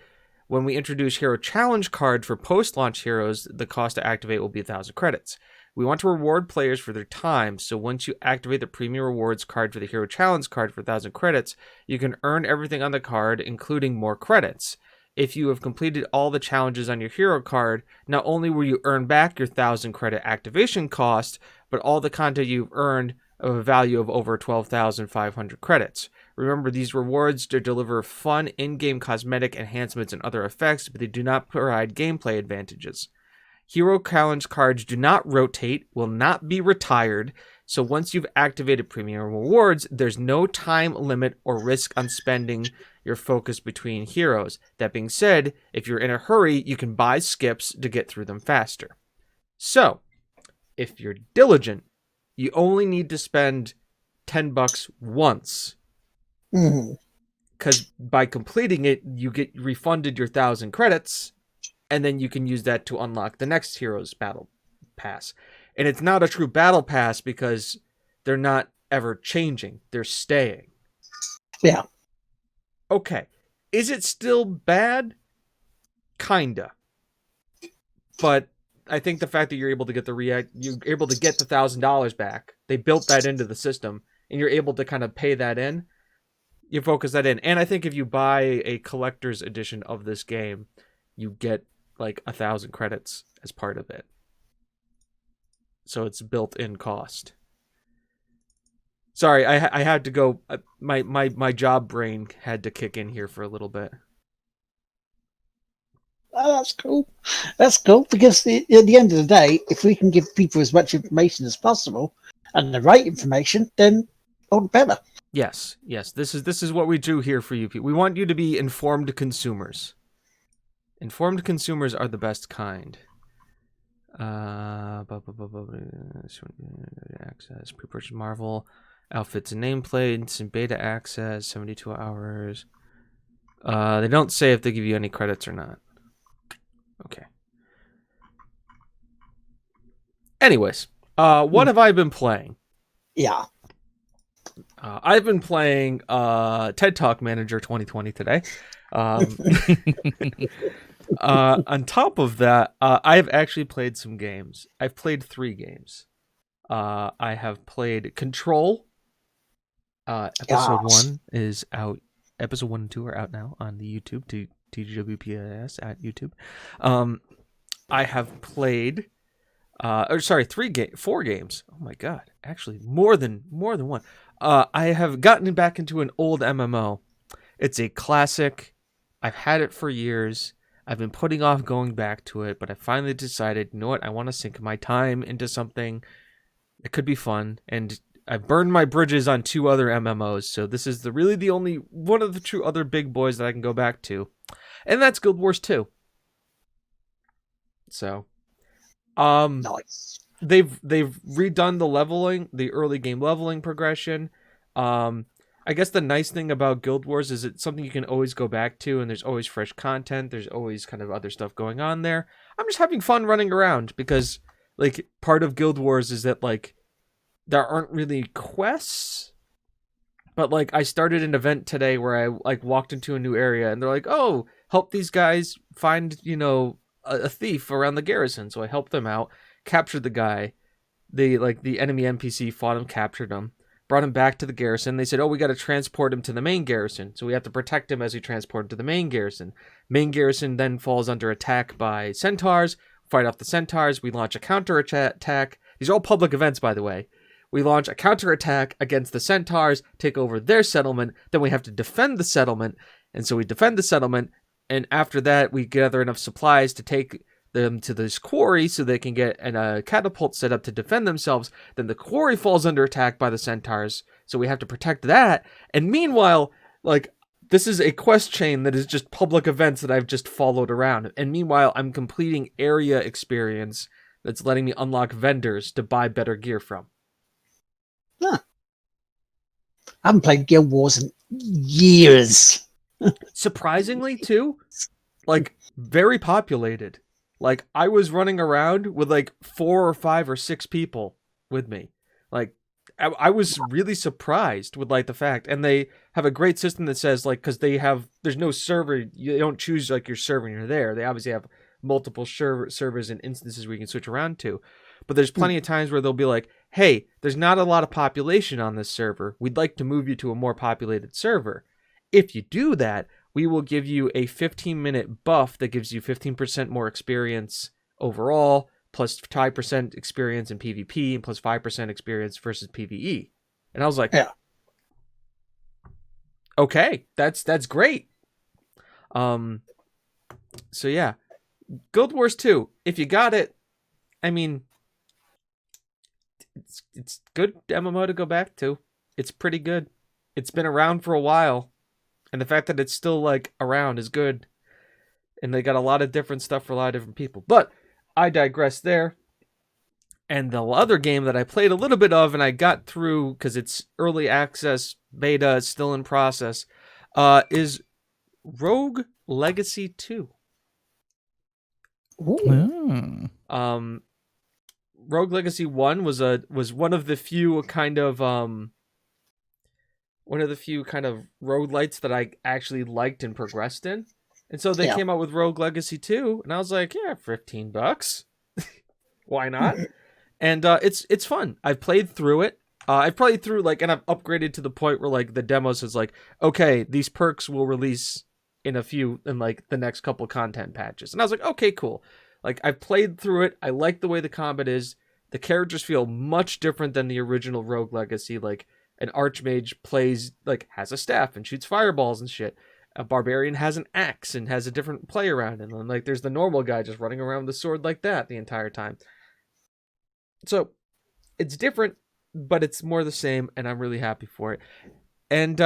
When we introduce Hero Challenge card for post-launch heroes, the cost to activate will be 1,000 credits. We want to reward players for their time, so once you activate the Premium Rewards card for the Hero Challenge card for 1,000 credits, you can earn everything on the card, including more credits. If you have completed all the challenges on your hero card, not only will you earn back your 1,000 credit activation cost, but all the content you've earned of a value of over 12,500 credits. Remember, these rewards deliver fun in-game cosmetic enhancements and other effects, but they do not provide gameplay advantages. Hero Challenge cards do not rotate, will not be retired, so once you've activated Premium Rewards, there's no time limit or risk on spending your focus between heroes. That being said, if you're in a hurry, you can buy skips to get through them faster. So, if you're diligent, you only need to spend $10 once. Because by completing it, you get refunded your 1,000 credits, and then you can use that to unlock the next hero's battle pass. And it's not a true battle pass because they're not ever changing. They're staying. Yeah. Okay. Is it still bad? Kinda. But I think the fact that you're able to get you're able to get the $1,000 back. They built that into the system, and you're able to kind of pay that in. You focus that in. And I think if you buy a collector's edition of this game, you get like 1,000 credits as part of it. So it's built-in cost. Sorry, I had to go. My job brain had to kick in here for a little bit. Oh, that's cool. That's cool because at the end of the day, if we can give people as much information as possible and the right information, then all the better. Yes. This is what we do here for you people. We want you to be informed consumers. Informed consumers are the best kind. Access, pre-purchase Marvel outfits and nameplates and beta access, 72 hours. They don't say if they give you any credits or not. Okay. Anyways, what have I been playing? Yeah. I've been playing TED Talk Manager 2020 today. On top of that, I've actually played some games. I've played 3 games. I have played Control. Episode 1 is out. Episode 1 and 2 are out now on the YouTube, TGWPIS at YouTube. I have played 4 games. Oh my god, actually more than one. I have gotten back into an old MMO. It's a classic. I've had it for years. I've been putting off going back to it, but I finally decided, you know what? I want to sink my time into something that could be fun. And I've burned my bridges on 2 other MMOs, so this is really the only one of the 2 other big boys that I can go back to, and that's Guild Wars 2. So, Nice. They've redone the early game leveling progression. I guess the nice thing about Guild Wars is it's something you can always go back to, and there's always fresh content. There's always kind of other stuff going on there. I'm just having fun running around because, like, part of Guild Wars is that, like, there aren't really quests, but, like, I started an event today where I, like, walked into a new area, and they're like, oh, help these guys find, you know, a thief around the garrison. So I helped them out, captured the guy. The enemy NPC fought him, captured him, brought him back to the garrison. They said, oh, we got to transport him to the main garrison. So we have to protect him as we transport him to the main garrison. Main garrison then falls under attack by centaurs. Fight off the centaurs. We launch a counter attack. These are all public events, by the way. We launch a counterattack against the centaurs, take over their settlement. Then we have to defend the settlement. And so we defend the settlement. And after that, we gather enough supplies to take them to this quarry so they can get a catapult set up to defend themselves. Then the quarry falls under attack by the centaurs. So we have to protect that. And meanwhile, like, this is a quest chain that is just public events that I've just followed around. And meanwhile, I'm completing area experience that's letting me unlock vendors to buy better gear from. Huh. I haven't played Guild Wars in years. Surprisingly, too, like, very populated. Like, I was running around with, like, 4 or 5 or 6 people with me. Like, I was really surprised with, like, the fact. And they have a great system that says, like, because there's no server, you don't choose, like, your server when you're there. They obviously have multiple servers and instances where you can switch around to. But there's plenty of times where they'll be like, hey, there's not a lot of population on this server. We'd like to move you to a more populated server. If you do that, we will give you a 15-minute buff that gives you 15% more experience overall, plus 5% experience in PvP, and plus 5% experience versus PvE. And I was like, yeah, okay, that's great. So yeah, Guild Wars 2, if you got it, I mean, it's good MMO to go back to. It's pretty good. It's been around for a while. And the fact that it's still, like, around is good. And they got a lot of different stuff for a lot of different people. But I digress there. And the other game that I played a little bit of and I got through because it's early access, beta, still in process, is Rogue Legacy 2. Ooh. Rogue Legacy 1 was one of the few kind of roguelites that I actually liked and progressed in. And so they came out with Rogue Legacy 2, and I was like, yeah, $15. Why not? And it's fun. I've played through it. I've played through, like, and I've upgraded to the point where, like, the demos is like, okay, these perks will release in like, the next couple content patches. And I was like, okay, cool. Like, I've played through it. I like the way the combat is. The characters feel much different than the original Rogue Legacy. Like, an archmage has a staff and shoots fireballs and shit. A barbarian has an axe and has a different play around. And then, like, there's the normal guy just running around with a sword like that the entire time. So, it's different, but it's more the same, and I'm really happy for it. And,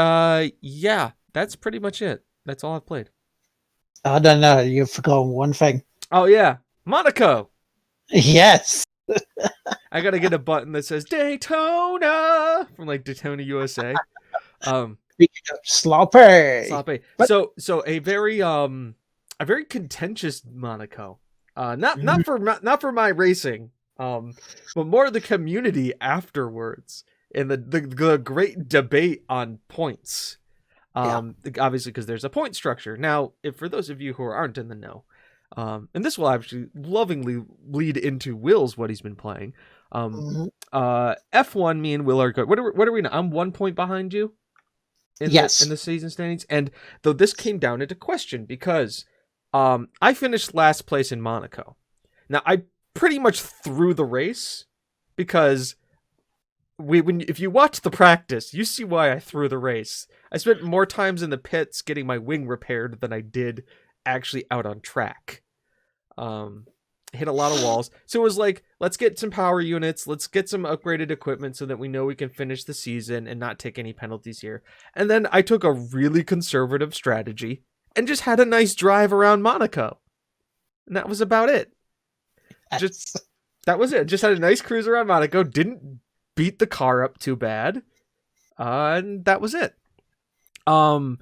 yeah, that's pretty much it. That's all I've played. I don't know. You've forgotten one thing. Oh, yeah. Monaco! Yes! I gotta get a button that says Daytona from, like, Daytona, USA. Sloppy. But, so a very contentious Monaco. Not for my racing. but more the community afterwards and the great debate on points. Obviously, because there's a point structure. Now, if for those of you who aren't in the know, and this will actually lovingly lead into Will's what he's been playing. F1, me and Will are good. What are we now? I'm 1 point behind you. In the season standings, and though this came down into question because I finished last place in Monaco. Now I pretty much threw the race because if you watch the practice, you see why I threw the race. I spent more times in the pits getting my wing repaired than I did actually out on track. Hit a lot of walls. So it was like, let's get some power units. Let's get some upgraded equipment so that we know we can finish the season and not take any penalties here. And then I took a really conservative strategy and just had a nice drive around Monaco. And that was about it. That was it. Just had a nice cruise around Monaco. Didn't beat the car up too bad. And that was it. Came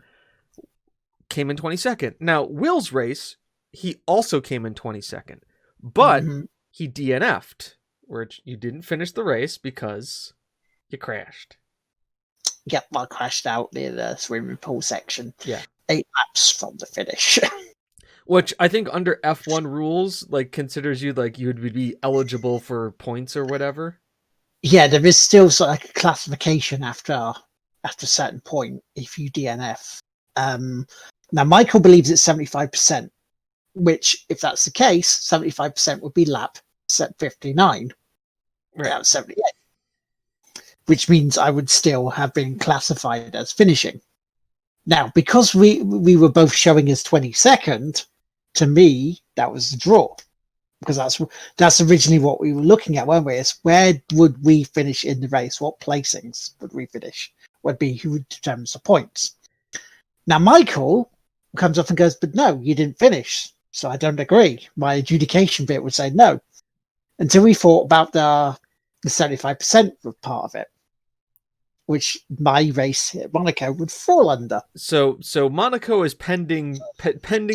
in 22nd. Now, Will's race, he also came in 22nd. But he DNF'd, which you didn't finish the race because you crashed. Yep, I crashed out near the swimming pool section. Yeah. 8 laps from the finish. Which I think under F1 rules, like, considers you, like, you would be eligible for points or whatever. Yeah, there is still sort of like a classification after a certain point if you DNF. Now, Michael believes it's 75%. Which, if that's the case, 75% would be lap 59. Right. Out of 78. Which means I would still have been classified as finishing. Now, because we were both showing as 22nd, to me, that was the draw. Because that's originally what we were looking at, weren't we? It's where would we finish in the race? What placings would we finish? Would be who determines the points. Now, Michael comes up and goes, but no, you didn't finish. So I don't agree. My adjudication bit would say no. Until we thought about the 75% part of it, which my race at Monaco would fall under. So Monaco is pending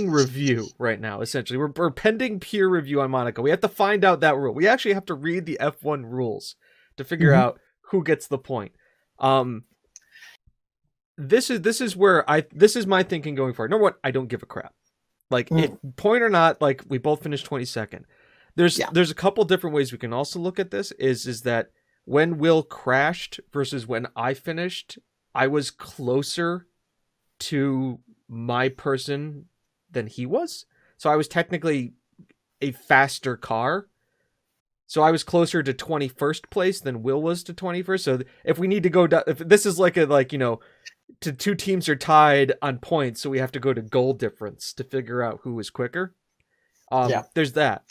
review right now, essentially. We're pending peer review on Monaco. We have to find out that rule. We actually have to read the F1 rules to figure out who gets the point. This is my thinking going forward. Number one, I don't give a crap. Like, point or not, like, we both finished 22nd. There's a couple different ways we can also look at this. Is that when Will crashed versus when I finished, I was closer to my person than he was. So I was technically a faster car. So I was closer to 21st place than Will was to 21st. So if we need to go down, if this is like to two teams are tied on points, so we have to go to goal difference to figure out who is quicker. There's that.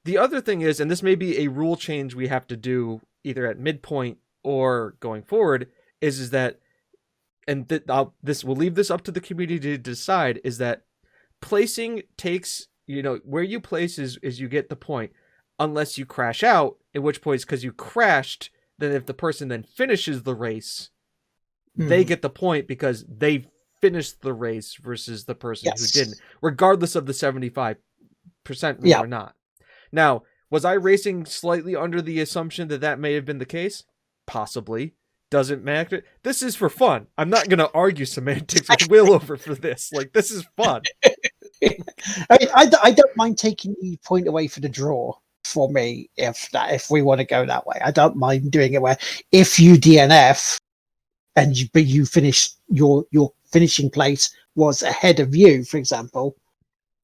The other thing is, and this may be a rule change we have to do either at midpoint or going forward, is that, and this will leave this up to the community to decide, is that placing takes, where you place is you get the point, unless you crash out, in which point, because you crashed, then if the person then finishes the race, they get the point because they finished the race versus the person who didn't, regardless of the 75% rule or not. Now, was I racing slightly under the assumption that may have been the case? Possibly. Doesn't matter. This is for fun. I'm not going to argue semantics with Will over for this. Like, this is fun. I don't mind taking the point away for the draw for me if we want to go that way. I don't mind doing it where if you DNF and you finish your finishing place was ahead of you, for example,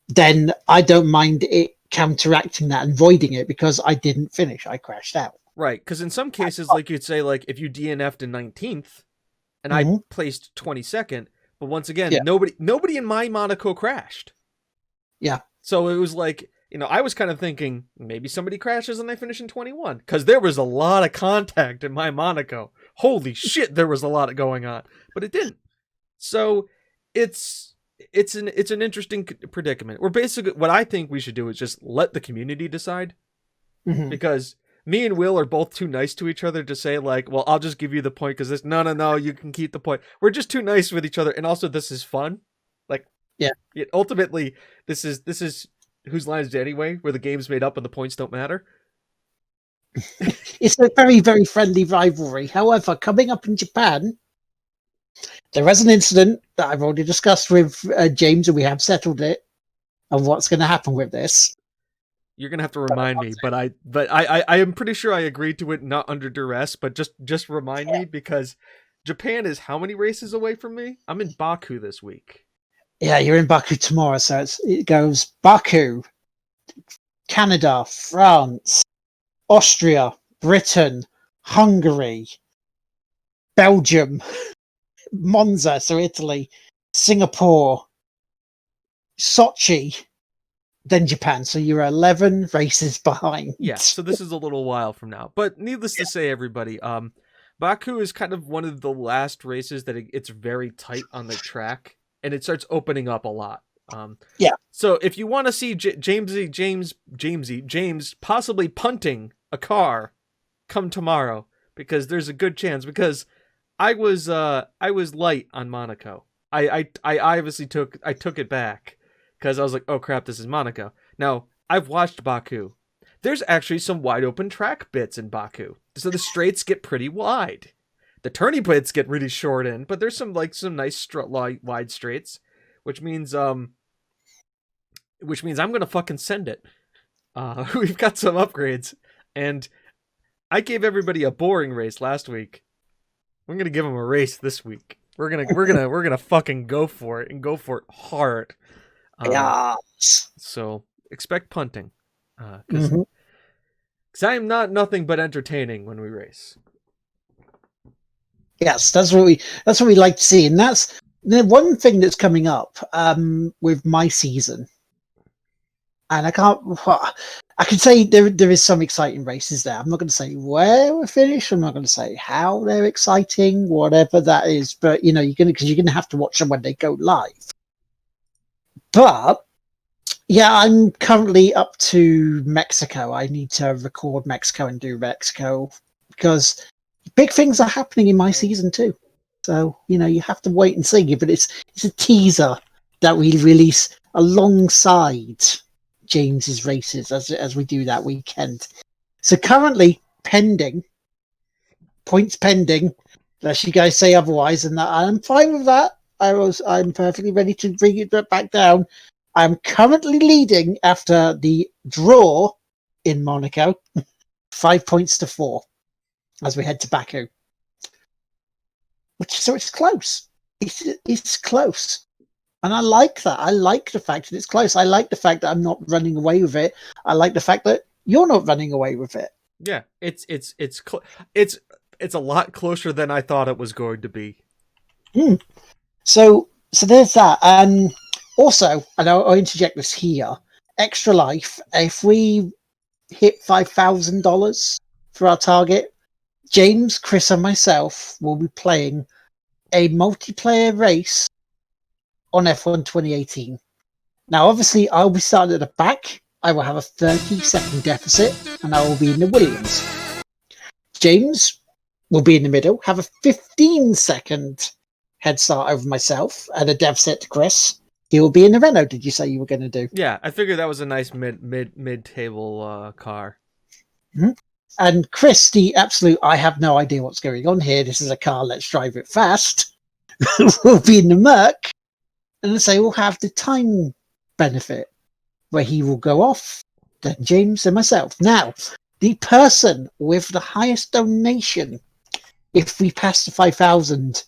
then I don't mind it counteracting that and voiding it because I didn't finish. I crashed out. Right, because in some cases, like you'd say, like if you DNF'd in 19th and I placed 22nd, but once again, nobody in my Monaco crashed. Yeah. So it was like, I was kind of thinking maybe somebody crashes and I finish in 21 because there was a lot of contact in my Monaco. Holy shit, there was a lot going on, but it didn't. So it's an interesting predicament. We're basically, what I think we should do is just let the community decide, because me and Will are both too nice to each other to say like, well, I'll just give you the point because this. No, you can keep the point. We're just too nice with each other, and also this is fun. Like, ultimately, this is whose line is it anyway, where the game's made up and the points don't matter. It's a very, very friendly rivalry. However, coming up in Japan, there was an incident that I've already discussed with James, and we have settled it on what's going to happen with this. You're gonna have to remind me, but I am pretty sure I agreed to it, not under duress, but just remind me, because Japan is how many races away from me? I'm in Baku this week. Yeah, you're in Baku tomorrow, so it goes Baku, Canada, France, Austria, Britain, Hungary, Belgium, Monza, so Italy, Singapore, Sochi, then Japan. So you're 11 races behind. Yeah, so this is a little while from now. But needless to say, everybody, Baku is kind of one of the last races that it's very tight on the track, and it starts opening up a lot. Yeah. So if you want to see James possibly punting a car, come tomorrow, because there's a good chance, because I was light on Monaco. I obviously took it back because I was like, oh crap, this is Monaco. Now I've watched Baku. There's actually some wide open track bits in Baku, so the straights get pretty wide. The turning bits get really short in, but there's some nice wide straights, which means I'm gonna fucking send it. We've got some upgrades, and I gave everybody a boring race last week. We're gonna give them a race this week. We're gonna fucking go for it, and go for it hard. Yes. So expect punting, because I am not nothing but entertaining when we race. Yes, that's what we like to see, and that's the one thing that's coming up with my season. And I can say there is some exciting races there. I'm not going to say where we're finished. I'm not going to say how they're exciting, whatever that is. But you're going to have to watch them when they go live. But yeah, I'm currently up to Mexico. I need to record Mexico and do Mexico because big things are happening in my season too. So you have to wait and see. But it's a teaser that we release alongside James's races as we do that weekend. So currently points pending, unless you guys say otherwise, and that I'm fine with that. I'm perfectly ready to bring it back down. I'm currently leading after the draw in Monaco, 5 points to 4 as we head to Baku. So it's close. It's close. And I like that. I like the fact that it's close. I like the fact that I'm not running away with it. I like the fact that you're not running away with it. Yeah, it's a lot closer than I thought it was going to be. So there's that. And also, and I'll interject this here, Extra Life, if we hit $5,000 for our target, James, Chris, and myself will be playing a multiplayer race on F1 2018. Now, obviously, I'll be starting at the back. I will have a 30-second deficit, and I will be in the Williams. James will be in the middle, have a 15-second head start over myself, and a deficit to Chris. He will be in the Renault. Did you say you were going to do? Yeah, I figured that was a nice mid-table car. Mm-hmm. And Chris, the absolute, I have no idea what's going on here. This is a car. Let's drive it fast. Will be in the Merc. And so we'll have the time benefit where he will go off, then James and myself. Now, the person with the highest donation, if we pass the 5,000,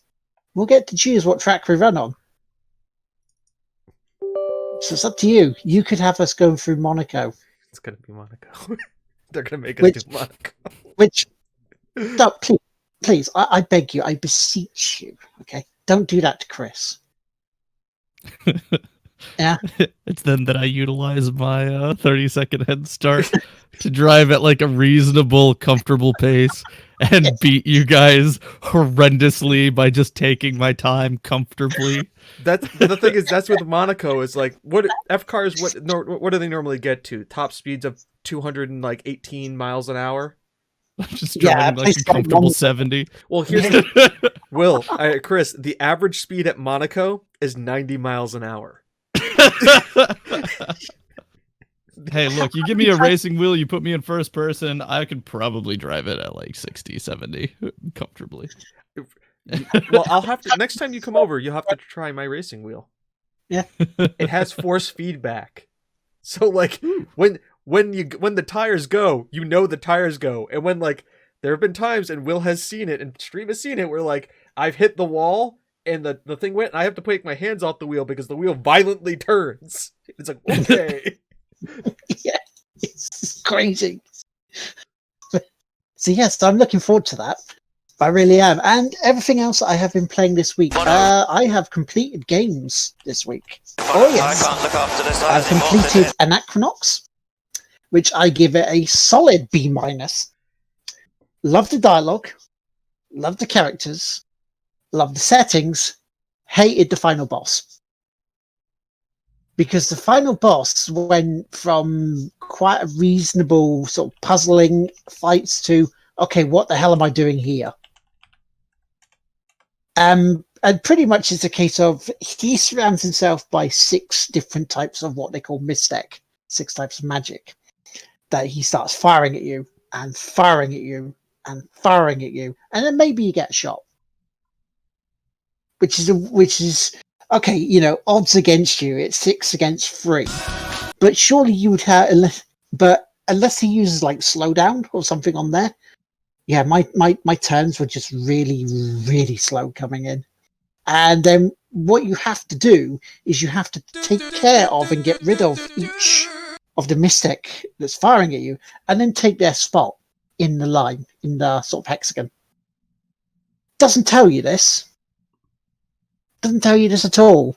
we'll get to choose what track we run on. So it's up to you. You could have us going through Monaco. It's going to be Monaco. They're going to make us do Monaco. No, please, I beg you, I beseech you, okay? Don't do that to Chris. Yeah, it's then that I utilize my 30-second head start to drive at like a reasonable, comfortable pace and beat you guys horrendously by just taking my time comfortably. That's the thing is that's with Monaco is like what F cars what do they normally get to? Top speeds of 218 miles an hour. Just driving like a comfortable 70. Well, here's Chris, the average speed at Monaco is 90 miles an hour. Hey, look, you give me a racing wheel, you put me in first person, I could probably drive it at like 60, 70 comfortably. Well, I'll have to next time you come over. You'll have to try my racing wheel. Yeah. It has force feedback, so like when the tires go, you know the tires go, and when like there have been times, and Will has seen it, and Stream has seen it, where like I've hit the wall and the thing went, and I have to take my hands off the wheel because the wheel violently turns. It's like, okay. Yeah, it's crazy. So yes, I'm looking forward to that. I really am. And everything else I have been playing this week. I have completed games this week. Oh yes. I can't look after this. I've completed Anachronox, which I give it a solid B-. Love the dialogue, love the characters, love the settings, hated the final boss. Because the final boss went from quite a reasonable sort of puzzling fights to, okay, what the hell am I doing here? And pretty much it's a case of he surrounds himself by 6 different types of what they call mystic, 6 types of magic, that he starts firing at you and firing at you and firing at you, and then maybe you get shot. Which is okay, you know, odds against you, it's 6 against 3. But surely you would have, unless he uses like slowdown or something on there, yeah, my turns were just really, really slow coming in. And then what you have to do is you have to take care of and get rid of each of the mystic that's firing at you, and then take their spot in the line, in the sort of hexagon. Doesn't tell you this. Doesn't tell you this at all.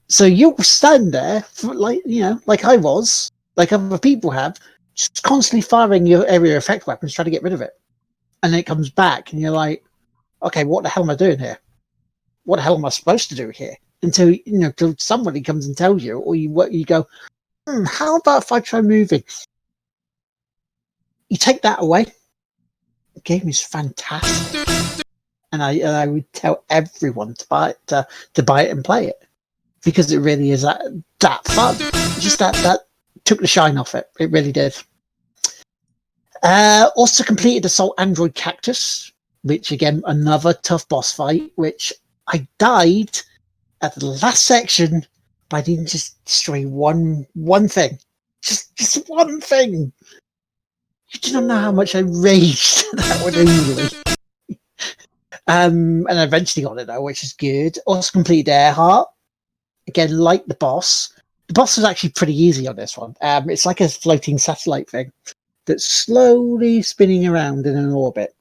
So you'll stand there, for like, you know, like I was, like other people have, just constantly firing your area effect weapons, trying to get rid of it. And then it comes back, and you're like, okay, what the hell am I doing here? What the hell am I supposed to do here? Until, you know, till somebody comes and tells you, or you go, how about if I try moving? You take that away. The game is fantastic. And I would tell everyone to buy it and play it, because it really is that fun. Just that took the shine off it. It really did. Also completed Assault Android Cactus, which again another tough boss fight. Which I died at the last section, but I didn't just destroy one thing. Just one thing. You do not know how much I raged that one easily. And I eventually got it though, which is good. Also completed Earhart. Again, like the boss. The boss was actually pretty easy on this one. It's like a floating satellite thing that's slowly spinning around in an orbit.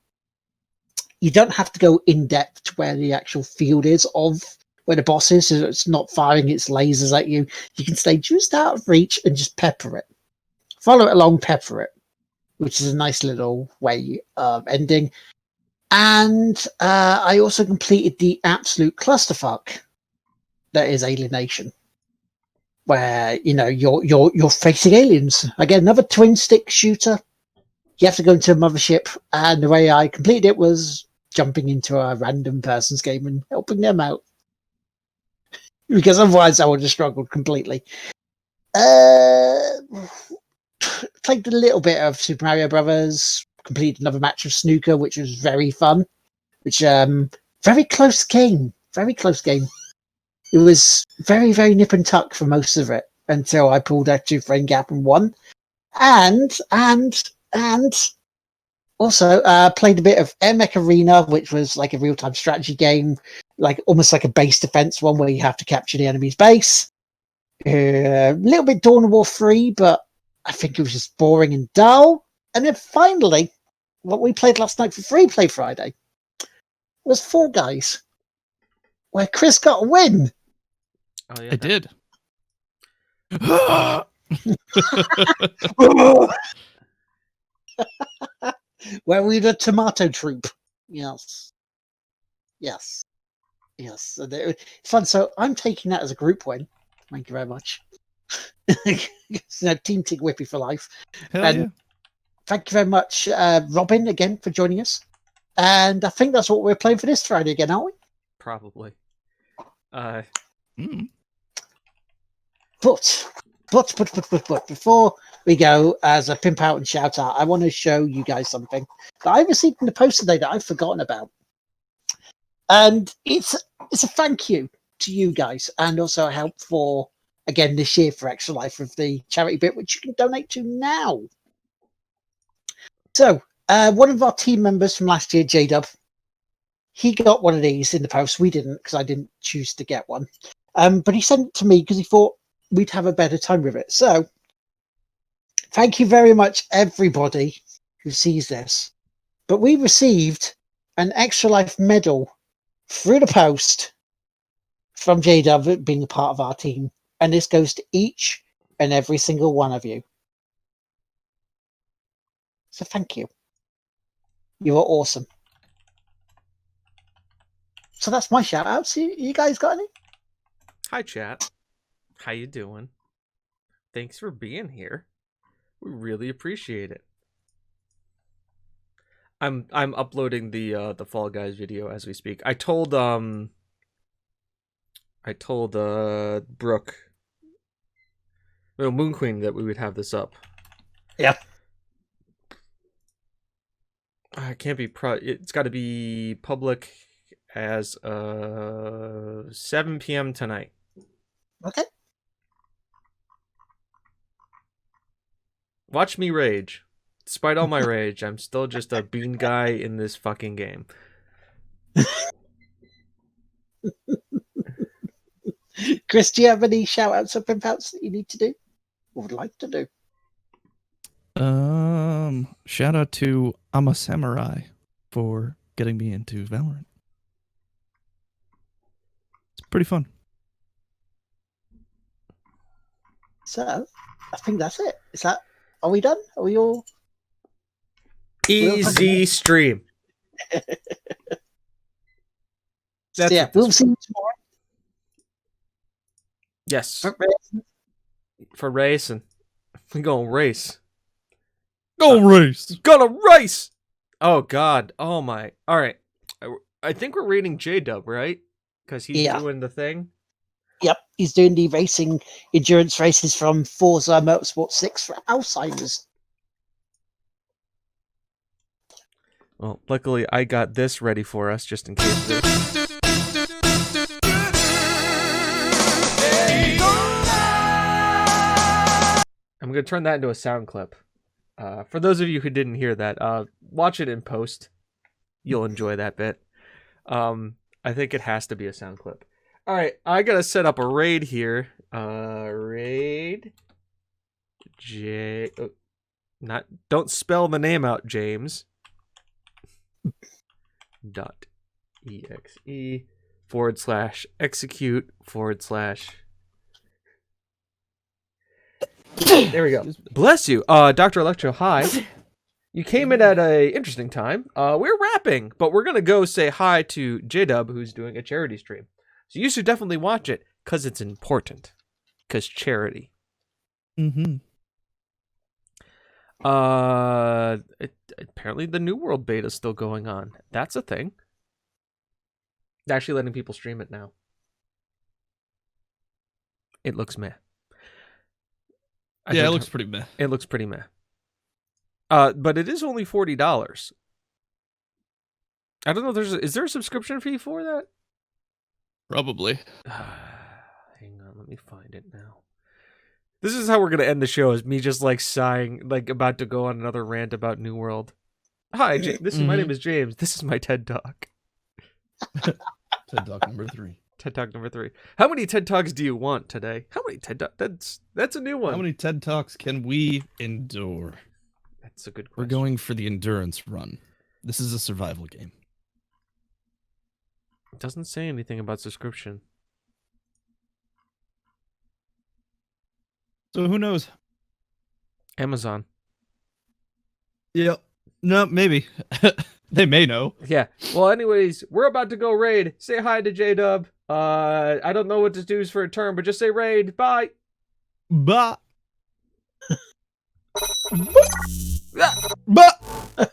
You don't have to go in depth to where the actual field is of where the boss is, so it's not firing its lasers at you. You can stay just out of reach and just pepper it. Follow it along, pepper it, which is a nice little way of ending. And I also completed the absolute clusterfuck that is Alienation, where, you know, you're facing aliens. Again, another twin stick shooter. You have to go into a mothership, and the way I completed it was jumping into a random person's game and helping them out, because otherwise I would have struggled completely. Played a little bit of Super Mario Brothers. Completed another match of snooker, which was very fun. Which very close game. Very close game. It was very, very nip and tuck for most of it until I pulled a 2-frame gap and won. And also played a bit of Air Mech Arena, which was like a real-time strategy game, like almost like a base defense one where you have to capture the enemy's base. A little bit Dawn of War 3, but I think it was just boring and dull. And then finally, what we played last night for Free Play Friday was Fall Guys, where Chris got a win. Oh yeah, I did. Where we the tomato troop. Yes. Yes. Yes. And it's fun. So I'm taking that as a group win. Thank you very much. Team TGWPIS for life. Hell And yeah. thank you very much, Robin, again, for joining us. And I think that's what we're playing for this Friday again, aren't we? probably. But But before we go, as a pimp out and shout out, I want to show you guys something that I received in the post today that I've forgotten about, and it's a thank you to you guys, and also a help for again this year for Extra Life with the charity bit, which you can donate to now. So, one of our team members from last year, J-Dub, he got one of these in the post. We didn't, because I didn't choose to get one. But he sent it to me because he thought we'd have a better time with it. So, thank you very much, everybody who sees this. But we received an Extra Life medal through the post from J-Dub being a part of our team. And this goes to each and every single one of you. So thank you. You are awesome. So that's my shout outs. You guys got any? Hi, chat. How you doing? Thanks for being here. We really appreciate it. I'm uploading the Fall Guys video as we speak. I told Brooke, well, Moon Queen, that we would have this up. Yeah. It can't be it's got to be public as 7 p.m. tonight. Okay. Watch me rage. Despite all my rage, I'm still just a bean guy in this fucking game. Chris, do you have any shout outs or pimp outs that you need to do or would like to do? Shout out to I'm a Samurai for getting me into Valorant. It's pretty fun. So, I think that's it. Are we done? Are we all? Easy stream. So yeah, we'll see you tomorrow. Yes. For racing. We gonna race. Go race! Gonna race! Oh god. Oh my. Alright. I think we're reading J-Dub, right? Because he's doing the thing. Yep, he's doing the racing endurance races from Forza Motorsport 6 for Alzheimer's. Well, luckily I got this ready for us just in case this. I'm going to turn that into a sound clip. For those of you who didn't hear that, watch it in post. You'll enjoy that bit. I think it has to be a sound clip. All right, I got to set up a raid here. Raid don't spell the name out, James. .exe /execute / There we go. Bless you. Dr. Electro, hi. You came in at a interesting time. We're rapping, but we're going to go say hi to J-Dub, who's doing a charity stream. So you should definitely watch it, because it's important. Because charity. Mm-hmm. Apparently the New World beta is still going on. That's a thing. They're actually letting people stream it now. It looks meh. Yeah, it looks pretty meh. It looks pretty meh. But it is only $40. I don't know. Is there a subscription fee for that? Probably. Hang on, let me find it now. This is how we're gonna end the show: is me just like sighing, like about to go on another rant about New World. Hi, my name is James. This is my TED Talk. TED Talk number 3. TED Talk number 3. How many TED Talks do you want today? How many TED Talks? That's a new one. How many TED Talks can we endure? That's a good question. We're going for the endurance run. This is a survival game. It doesn't say anything about subscription. So who knows? Amazon. Yeah. No, maybe. They may know. Yeah. Well, anyways, we're about to go raid. Say hi to J-Dub. I don't know what to do for a term, but just say raid. Bye. Bye. Bye.